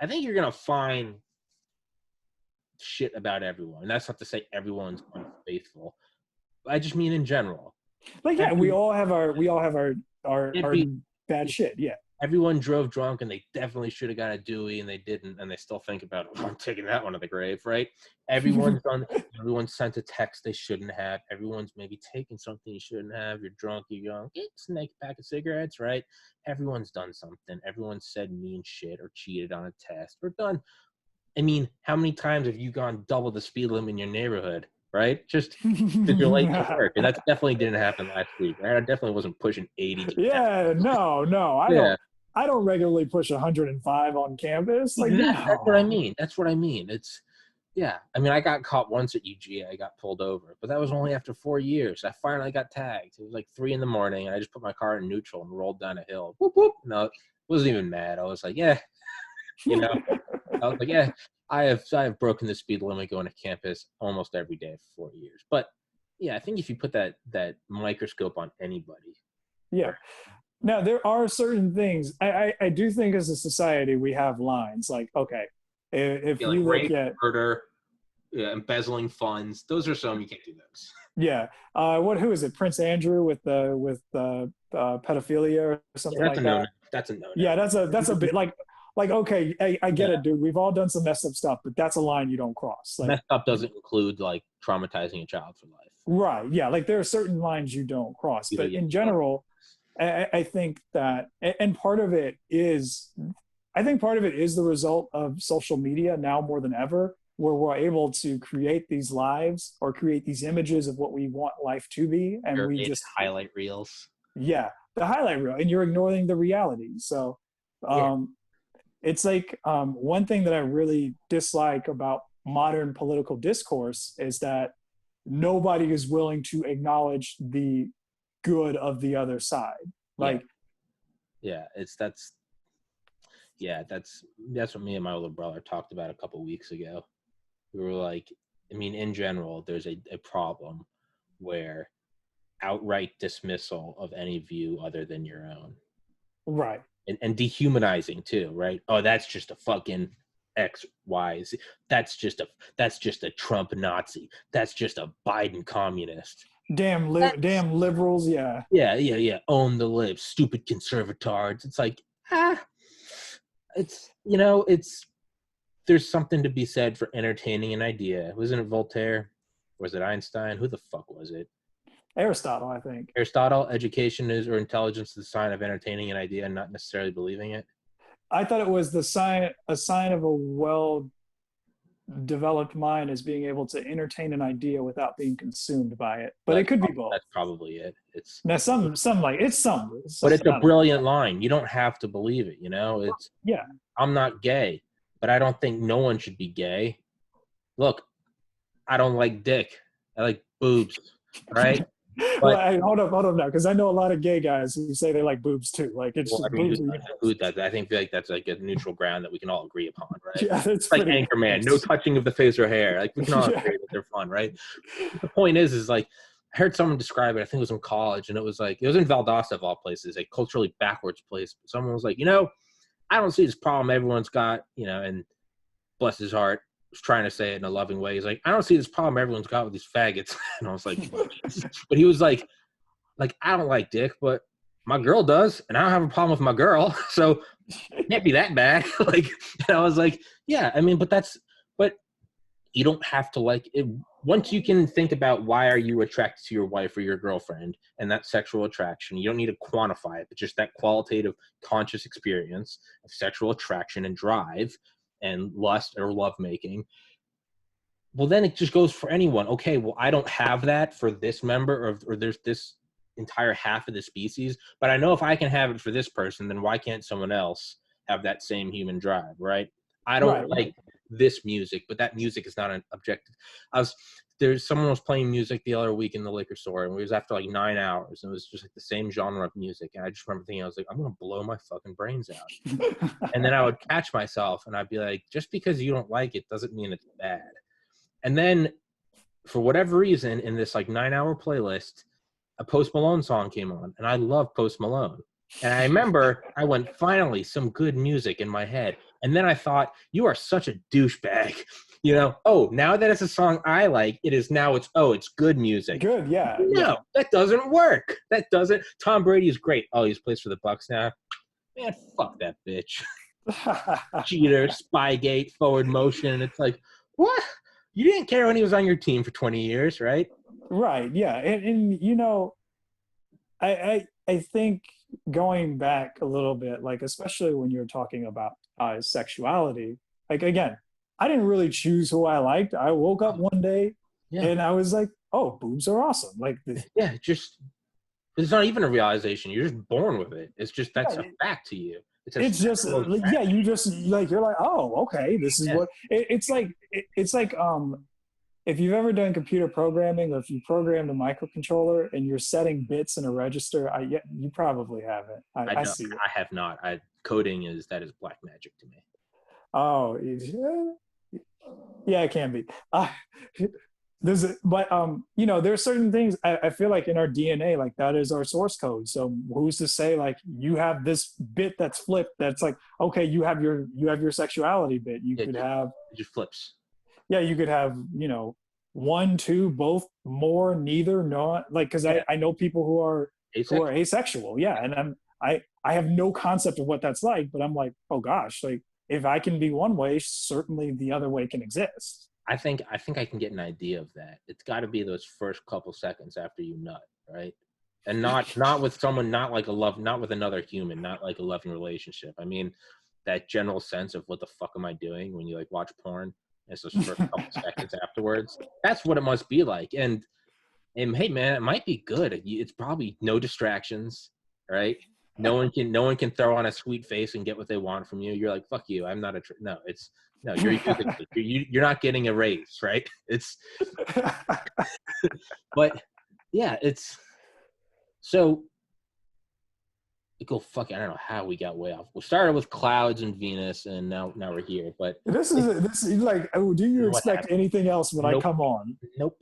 I think you're gonna find shit about everyone. And that's not to say everyone's unfaithful. I just mean in general. Like, we all have our bad shit. Yeah. Everyone drove drunk, and they definitely should have got a Dewey, and they didn't, and they still think about, I'm taking that one to the grave, right? Everyone's sent a text they shouldn't have. Everyone's maybe taken something you shouldn't have. You're drunk, you're young. Snake a pack of cigarettes, right? Everyone's done something. Everyone's said mean shit or cheated on a test or done. I mean, how many times have you gone double the speed limit in your neighborhood, right? Just because you're late to work. And that definitely didn't happen last week, right? I definitely wasn't pushing 80. No. I don't regularly push 105 on campus. Like, that's what I mean. It's, I mean, I got caught once at UGA. I got pulled over, but that was only after 4 years. I finally got tagged. It was like 3 a.m, and I just put my car in neutral and rolled down a hill. Whoop, whoop. No, I wasn't even mad. I was like, I was like, I have broken the speed limit going to campus almost every day for 4 years. But I think if you put that microscope on anybody. Yeah. Now, there are certain things. I do think as a society we have lines. Like, okay, if you look rape, at murder, embezzling funds, those are some you can't do those. Yeah. Who is it? Prince Andrew with pedophilia or something like that. That's a no. Yeah, that's a bit like okay, I get it, dude. We've all done some messed up stuff, but that's a line you don't cross. Like, messed up doesn't include like traumatizing a child for life. Right. Yeah. Like, there are certain lines you don't cross, but in general, I think that, and part of it is the result of social media now more than ever, where we're able to create these lives or create these images of what we want life to be. And we just highlight reels. Yeah. The highlight reel, and you're ignoring the reality. So, it's like, one thing that I really dislike about modern political discourse is that nobody is willing to acknowledge the good of the other side. Like, that's what me and my older brother talked about a couple weeks ago. We were like, I mean, in general, there's a problem where outright dismissal of any view other than your own, right, and dehumanizing too, right? Oh, that's just a fucking X, Y, Z. That's just a Trump Nazi. That's just a Biden communist. Damn liberals, yeah. Own the libs, stupid conservatards. It's like, it's there's something to be said for entertaining an idea. Wasn't it Voltaire? Was it Einstein? Who the fuck was it? Aristotle, I think. Aristotle, education is or intelligence is the sign of entertaining an idea and not necessarily believing it. I thought it was a sign of a well-developed mind is being able to entertain an idea without being consumed by it. But it could be both. That's probably it. It's now some like it's some, but it's a brilliant line. You don't have to believe it. You know, it's yeah. I'm not gay, but I don't think no one should be gay. Look, I don't like dick. I like boobs, right? But, well, hold up now, because I know a lot of gay guys who say they like boobs too. Like it's just boobs. I think like that's like a neutral ground that we can all agree upon, right? Yeah, it's like Anchorman, no touching of the face or hair. Like we can all agree that they're fun, right? The point is like I heard someone describe it. I think it was in college, and it was in Valdosta of all places, a culturally backwards place. But someone was like, I don't see this problem everyone's got, and bless his heart, was trying to say it in a loving way. He's like, I don't see this problem everyone's got with these faggots. And I was like, but he was like, I don't like dick, but my girl does, and I don't have a problem with my girl, so it can't be that bad. And I was like, yeah, I mean, but you don't have to like it. Once you can think about why are you attracted to your wife or your girlfriend and that sexual attraction, you don't need to quantify it, but just that qualitative conscious experience of sexual attraction and drive and lust or lovemaking. Well, then it just goes for anyone. Okay, well, I don't have that for this member or there's this entire half of the species, but I know if I can have it for this person, then why can't someone else have that same human drive, right? I don't like this music, but that music is not an objective. Someone was playing music the other week in the liquor store, and it was after 9 hours, and it was just the same genre of music. And I just remember thinking, I was like, I'm gonna blow my fucking brains out. And then I would catch myself, and I'd be like, just because you don't like it doesn't mean it's bad. And then, for whatever reason, in this 9-hour playlist, a Post Malone song came on, and I love Post Malone. And I remember I went, finally, some good music in my head. And then I thought, you are such a douchebag. Now that it's a song I like, it's good music. Good, yeah. No, that doesn't work. That doesn't. Tom Brady is great. Oh, he's plays for the Bucks now. Man, fuck that bitch. Cheater, Spygate, forward motion. It's like, what? You didn't care when he was on your team for 20 years, right? Right, yeah. And I think going back a little bit, especially when you're talking about sexuality, again, I didn't really choose who I liked. I woke up one day and I was like, oh, boobs are awesome. It's not even a realization. You're just born with it. It's just, that's a fact to you. You just you're like, oh, okay, this is what it's like. It's like, if you've ever done computer programming, or if you programmed a microcontroller and you're setting bits in a register, you probably haven't. I see it. I have not. Coding is black magic to me. Oh, yeah, it can be. There's certain things I feel like in our DNA, that is our source code. So who's to say you have this bit that's flipped? That's okay, you have your sexuality bit. Could have it just flips. Yeah, you could have 1, 2, both, more, neither, not because I know people who are asexual. Yeah, and I have no concept of what that's like, but I'm like, oh gosh, if I can be one way, certainly the other way can exist. I think I can get an idea of that. It's got to be those first couple seconds after you nut, right? And not with someone, not with another human, not like a loving relationship. I mean, that general sense of what the fuck am I doing when you watch porn? It's those first couple seconds afterwards. That's what it must be like. And hey, man, it might be good. It's probably no distractions, right? No one can throw on a sweet face and get what they want from you. You're like, fuck you. I'm not you're not getting a raise, right? It's, but yeah, it's so. Go fuck it. I don't know how we got way off. We started with clouds and Venus, and now we're here. But this is do you expect anything else when I come on? Nope.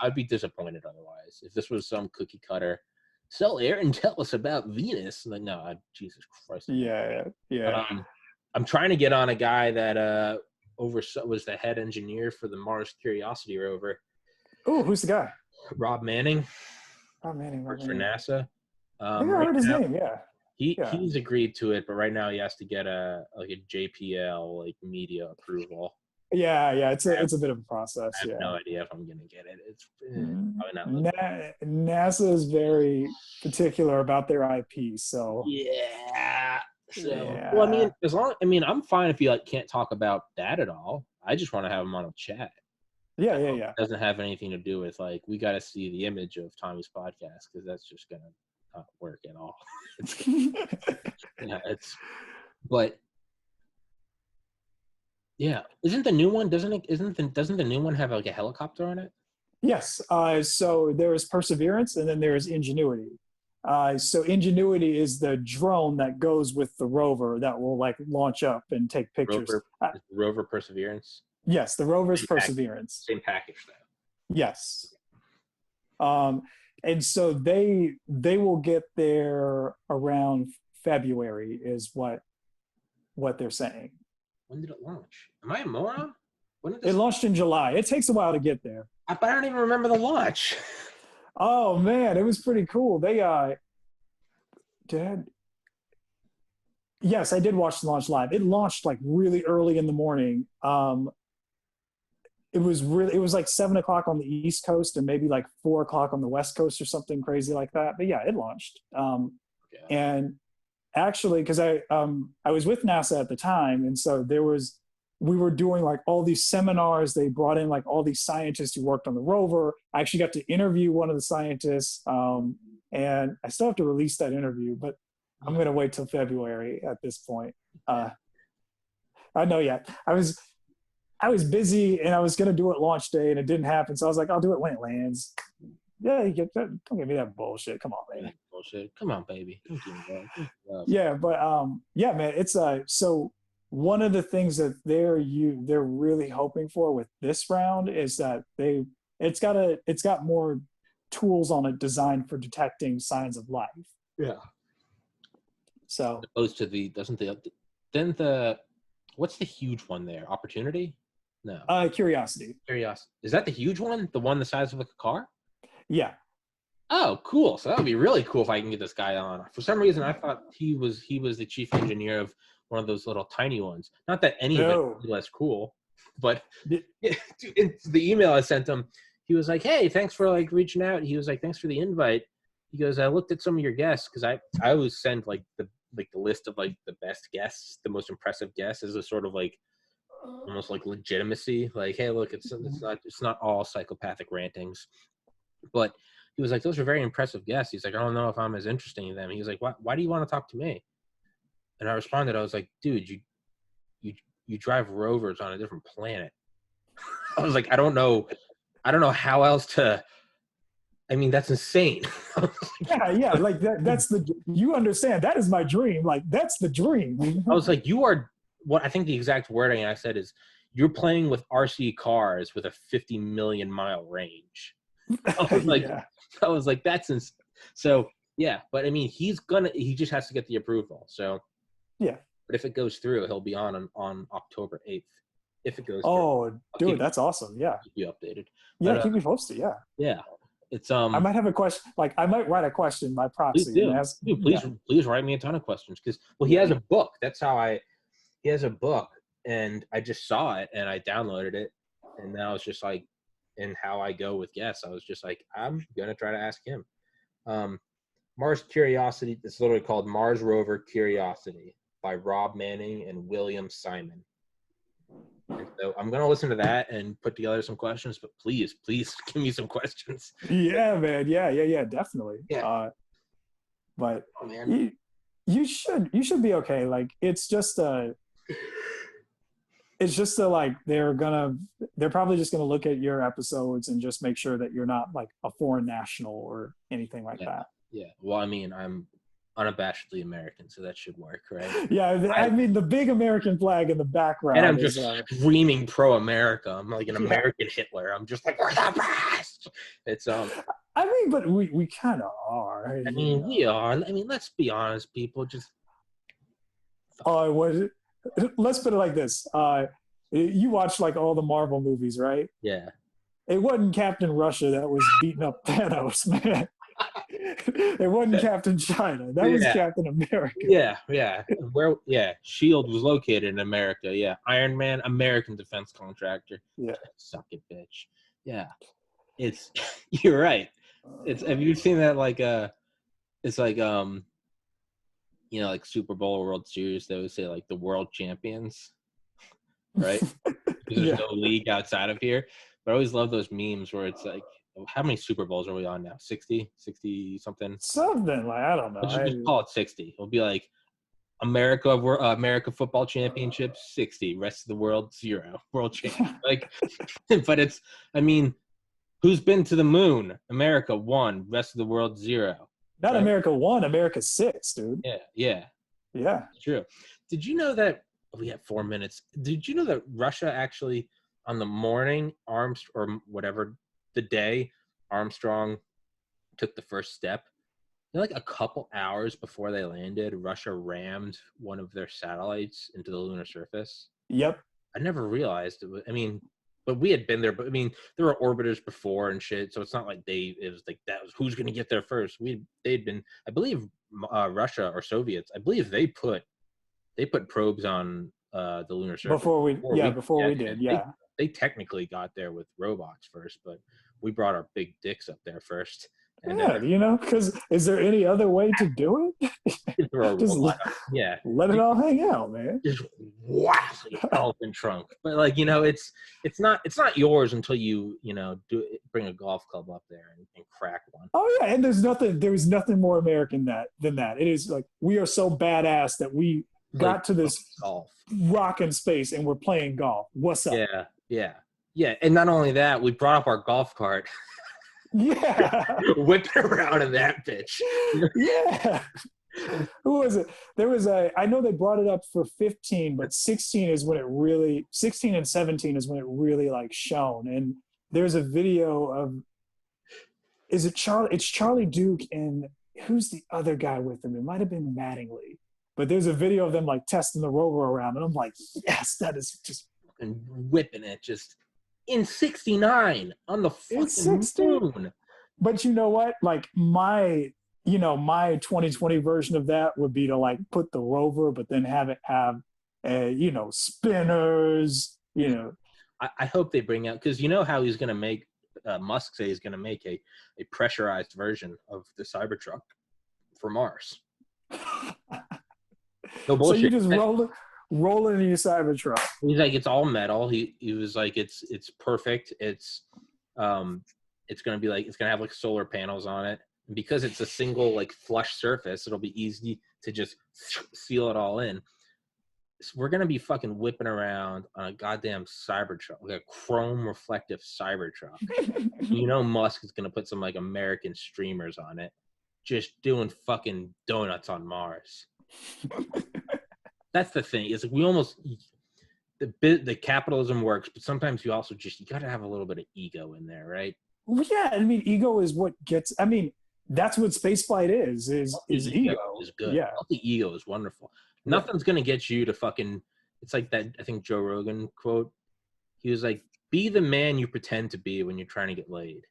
I'd be disappointed otherwise. If this was some cookie cutter, sell air and tell us about Venus. No, Jesus Christ. Yeah. But, I'm trying to get on a guy that was the head engineer for the Mars Curiosity rover. Oh, who's the guy? Rob Manning. Rob Manning. Works for NASA. I think I heard his name, yeah. He's agreed to it, but right now he has to get a JPL like media approval. Yeah, it's a bit of a process. I have no idea if I'm gonna get it. It's probably not. NASA is very particular about their IP, so yeah. So yeah. well, I mean, I'm fine if you like can't talk about that at all. I just want to have him on a chat. Yeah. It doesn't have anything to do with like we got to see the image of Tommy's podcast because that's just gonna not work at all. But yeah, isn't the new one doesn't the new one have like a helicopter on it? Yes. So there is Perseverance, and then there is Ingenuity. So Ingenuity is the drone that goes with the rover that will like launch up and take pictures. Rover Perseverance. Yes, the rover's Perseverance. Same package though. Yes. And so they will get there around February is what they're saying. When did it launch? Am I a moron? It launched in July. It takes a while to get there. I don't even remember the launch. Oh man, it was pretty cool. They yes, I did watch the launch live. It launched like really early in the morning. It was like 7 o'clock on the East Coast and maybe like 4 o'clock on the West Coast or something crazy like that. But yeah, it launched. And actually, because I was with NASA at the time, and so we were doing like all these seminars. They brought in like all these scientists who worked on the rover. I actually got to interview one of the scientists, and I still have to release that interview, but I'm going to wait till February at this point. I know yet. I was busy and I was going to do it launch day and it didn't happen. So I was like, I'll do it when it lands. Yeah, don't give me that bullshit. Come on, baby. Bullshit. Come on, baby. Don't give me that. Yeah, but yeah, man, it's so one of the things that they're really hoping for with this round is that it's got more tools on it designed for detecting signs of life. Yeah. So opposed to what's the huge one there? Opportunity? No. Curiosity. Curiosity. Is that the huge one? The one the size of like a car? Yeah. Oh, cool. So that would be really cool if I can get this guy on. For some reason, I thought he was the chief engineer of one of those little tiny ones. Not that any of it is less cool, but in the email I sent him, he was like, "Hey, thanks for like reaching out." He was like, "Thanks for the invite." He goes, "I looked at some of your guests because I always send like the list of like the best guests, the most impressive guests as a sort of like almost like legitimacy. Like, hey, look, it's not all psychopathic rantings." But he was like, "Those are very impressive guests." He's like, "I don't know if I'm as interesting in them." He was like, "Why do you want to talk to me?" And I responded, I was like, "Dude, you drive rovers on a different planet." I was like, I don't know how else to. I mean, that's insane. yeah, like that's you understand, that is my dream. Like, that's the dream. I was like, you are, what I think the exact wording I said is, you're playing with RC cars with a 50 million mile range. I was like, that's insane. So, yeah, but I mean, he just has to get the approval. So, yeah. But if it goes through, he'll be on October 8th. If it goes through. Dude, that's awesome. Yeah. Keep you updated. Yeah, but, keep me posted. Yeah. Yeah. It's I might have a question. Like, I might write a question by proxy. Please write me a ton of questions because he has a book. That's how he has a book, and I just saw it and I downloaded it, and now it's just like, in how I go with guests, I was just like, I'm gonna try to ask him. Mars Curiosity. It's literally called Mars Rover Curiosity by Rob Manning and William Simon. And so I'm going to listen to that and put together some questions, but please give me some questions. Yeah, man. Yeah, definitely. Yeah. But man. You should be okay. Like, it's just like, they're probably just going to look at your episodes and just make sure that you're not like a foreign national or anything like that. Yeah. Well, I mean, I'm unabashedly American, so that should work, right? Yeah, I mean, the big American flag in the background. And I'm just screaming pro-America. I'm like an American Hitler. I'm just like, we're the best. It's I mean, but we kind of are. I mean, we are. I mean, let's be honest, people. Just. Let's put it like this. You watch like all the Marvel movies, right? Yeah. It wasn't Captain Russia that was beating up Thanos, man. It wasn't Captain China. That was Captain America. Yeah. Shield was located in America. Yeah. Iron Man, American defense contractor. Yeah. Suck it, bitch. Yeah. It's you're right. Have you seen that it's like like Super Bowl or World Series, they would say like the world champions, right? Because there's no league outside of here. But I always love those memes where it's like, how many Super Bowls are we on now? 60 something? Something like, I don't know. Let's just call it 60. It'll be like America football championship 60, rest of the world 0, world champion. But who's been to the moon? America 1, rest of the world 0. Not right? America 1, America 6, dude. Yeah. True. Did you know that we have 4 minutes? Did you know that Russia actually on the morning the day Armstrong took the first step, like a couple hours before they landed, Russia rammed one of their satellites into the lunar surface? Yep. I never realized it was, but we had been there, but there were orbiters before and shit, so it's not like it was like that was who's going to get there first. They'd been, I believe, Russia or Soviets, I believe they put probes on the lunar surface before we did. They technically got there with robots first, but we brought our big dicks up there first. And because is there any other way to do it? Just let it all hang out, man. Just elephant trunk. But it's not yours until you bring a golf club up there and crack one. Oh yeah, and there was nothing more American than that. It is like we are so badass that we got to this golf rock in space and we're playing golf. What's up? Yeah. And not only that, we brought up our golf cart. Yeah. Whipping around in that bitch. Yeah. Who was it? I know they brought it up for 15, but 16 and 17 is when it really shone. And there's a video of, it's Charlie Duke and who's the other guy with him? It might've been Mattingly, but there's a video of them testing the rover around. And I'm like, yes, that is just. And whipping it just in 69 on the fucking moon. But you know what? My 2020 version of that would be to put the rover, but then have it have, spinners, I hope they bring out, because how he's going to make, Musk say he's going to make a pressurized version of the Cybertruck for Mars. No bullshit. So you just roll in your Cybertruck. He's like, it's all metal. He was like, it's perfect. It's gonna be it's gonna have solar panels on it. And because it's a single flush surface, it'll be easy to just seal it all in. So we're gonna be fucking whipping around on a goddamn Cybertruck, a chrome reflective Cybertruck. Musk is gonna put some American streamers on it, just doing fucking donuts on Mars. That's the thing. Is we almost the capitalism works, but sometimes you also you got to have a little bit of ego in there, right? Well, yeah, ego is what gets. That's what spaceflight is ego. Is good. Yeah, healthy ego is wonderful. Nothing's gonna get you to fucking. It's like that. I think Joe Rogan quote. He was like, "Be the man you pretend to be when you're trying to get laid,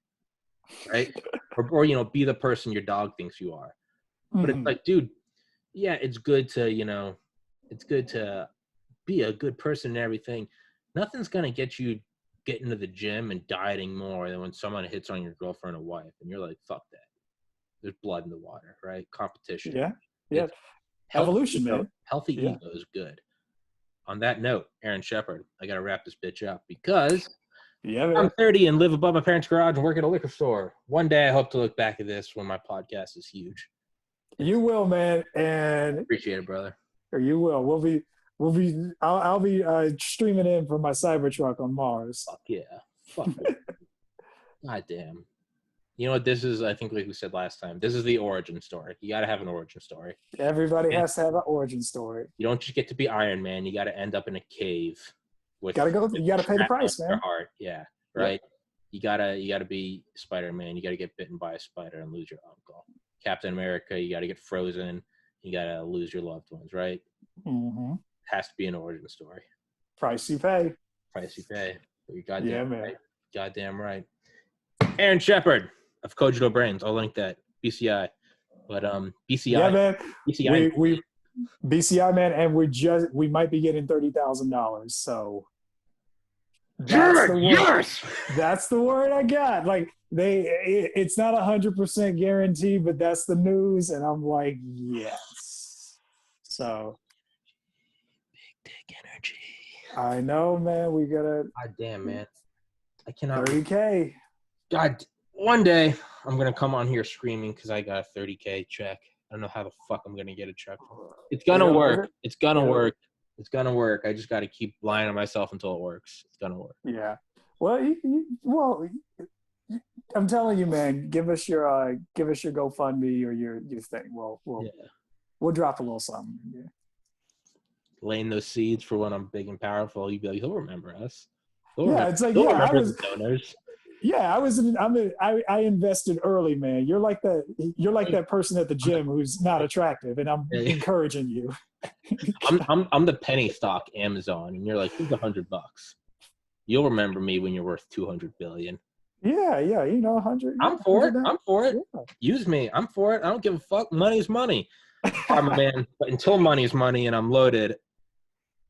right? or be the person your dog thinks you are." But it's like, dude, yeah, it's good to It's good to be a good person and everything. Nothing's going to get you getting to the gym and dieting more than when someone hits on your girlfriend or wife. And you're like, fuck that. There's blood in the water, right? Competition. Yeah. Evolution, man. Healthy ego is good. On that note, Aaron Shepard, I got to wrap this bitch up because I'm 30 and live above my parents' garage and work at a liquor store. One day I hope to look back at this when my podcast is huge. You will, man. And appreciate it, brother. Or you will. I'll be streaming in from my Cybertruck on Mars. Fuck yeah. Fuck it. God damn. You know what this is? I think like we said last time, this is the origin story. You got to have an origin story. Everybody has to have an origin story. You don't just get to be Iron Man. You got to end up in a cave. You got to pay the price, man. Heart. Yeah. Right. Yeah. You gotta be Spider-Man. You got to get bitten by a spider and lose your uncle. Captain America. You got to get frozen. You got to lose your loved ones, right? Mm-hmm. Has to be an origin story. Price you pay. Price you pay. You're goddamn yeah, man. Right. Goddamn right. Aaron Shepard of Cogito Brains. I'll link that BCI. But BCI. Yeah, man. BCI. We BCI, man, and we might be getting $30,000. So that's the word. Yes. That's the word I got. Like it's not 100% guaranteed, but that's the news, and I'm like, yes. So big dick energy. I know, man. We gotta. God damn, man. I cannot. 30K. God, one day I'm gonna come on here screaming because I got a 30K check. I don't know how the fuck I'm gonna get a check. It's gonna work. It's gonna work. It's gonna work. I just got to keep lying to myself until it works. It's gonna work. Yeah. Well, I'm telling you, man. Give us your GoFundMe or your thing. We'll drop a little something. Yeah. Laying those seeds for when I'm big and powerful. You'll be like, he'll remember us. It's like, he'll remember the donors. Yeah, I invested early, man. You're like that person at the gym who's not attractive, and I'm encouraging you. I'm the penny stock Amazon, and you're like, here's $100. You'll remember me when you're worth 200 billion. Yeah, 100. I'm for it. I'm for it. Yeah. Use me. I'm for it. I don't give a fuck. Money's money. I'm a man, but until money's money and I'm loaded,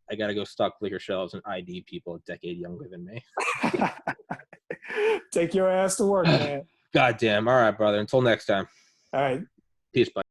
I gotta go stock liquor shelves and ID people a decade younger than me. Take your ass to work, man. God damn. All right, brother. Until next time. All right. Peace, bye.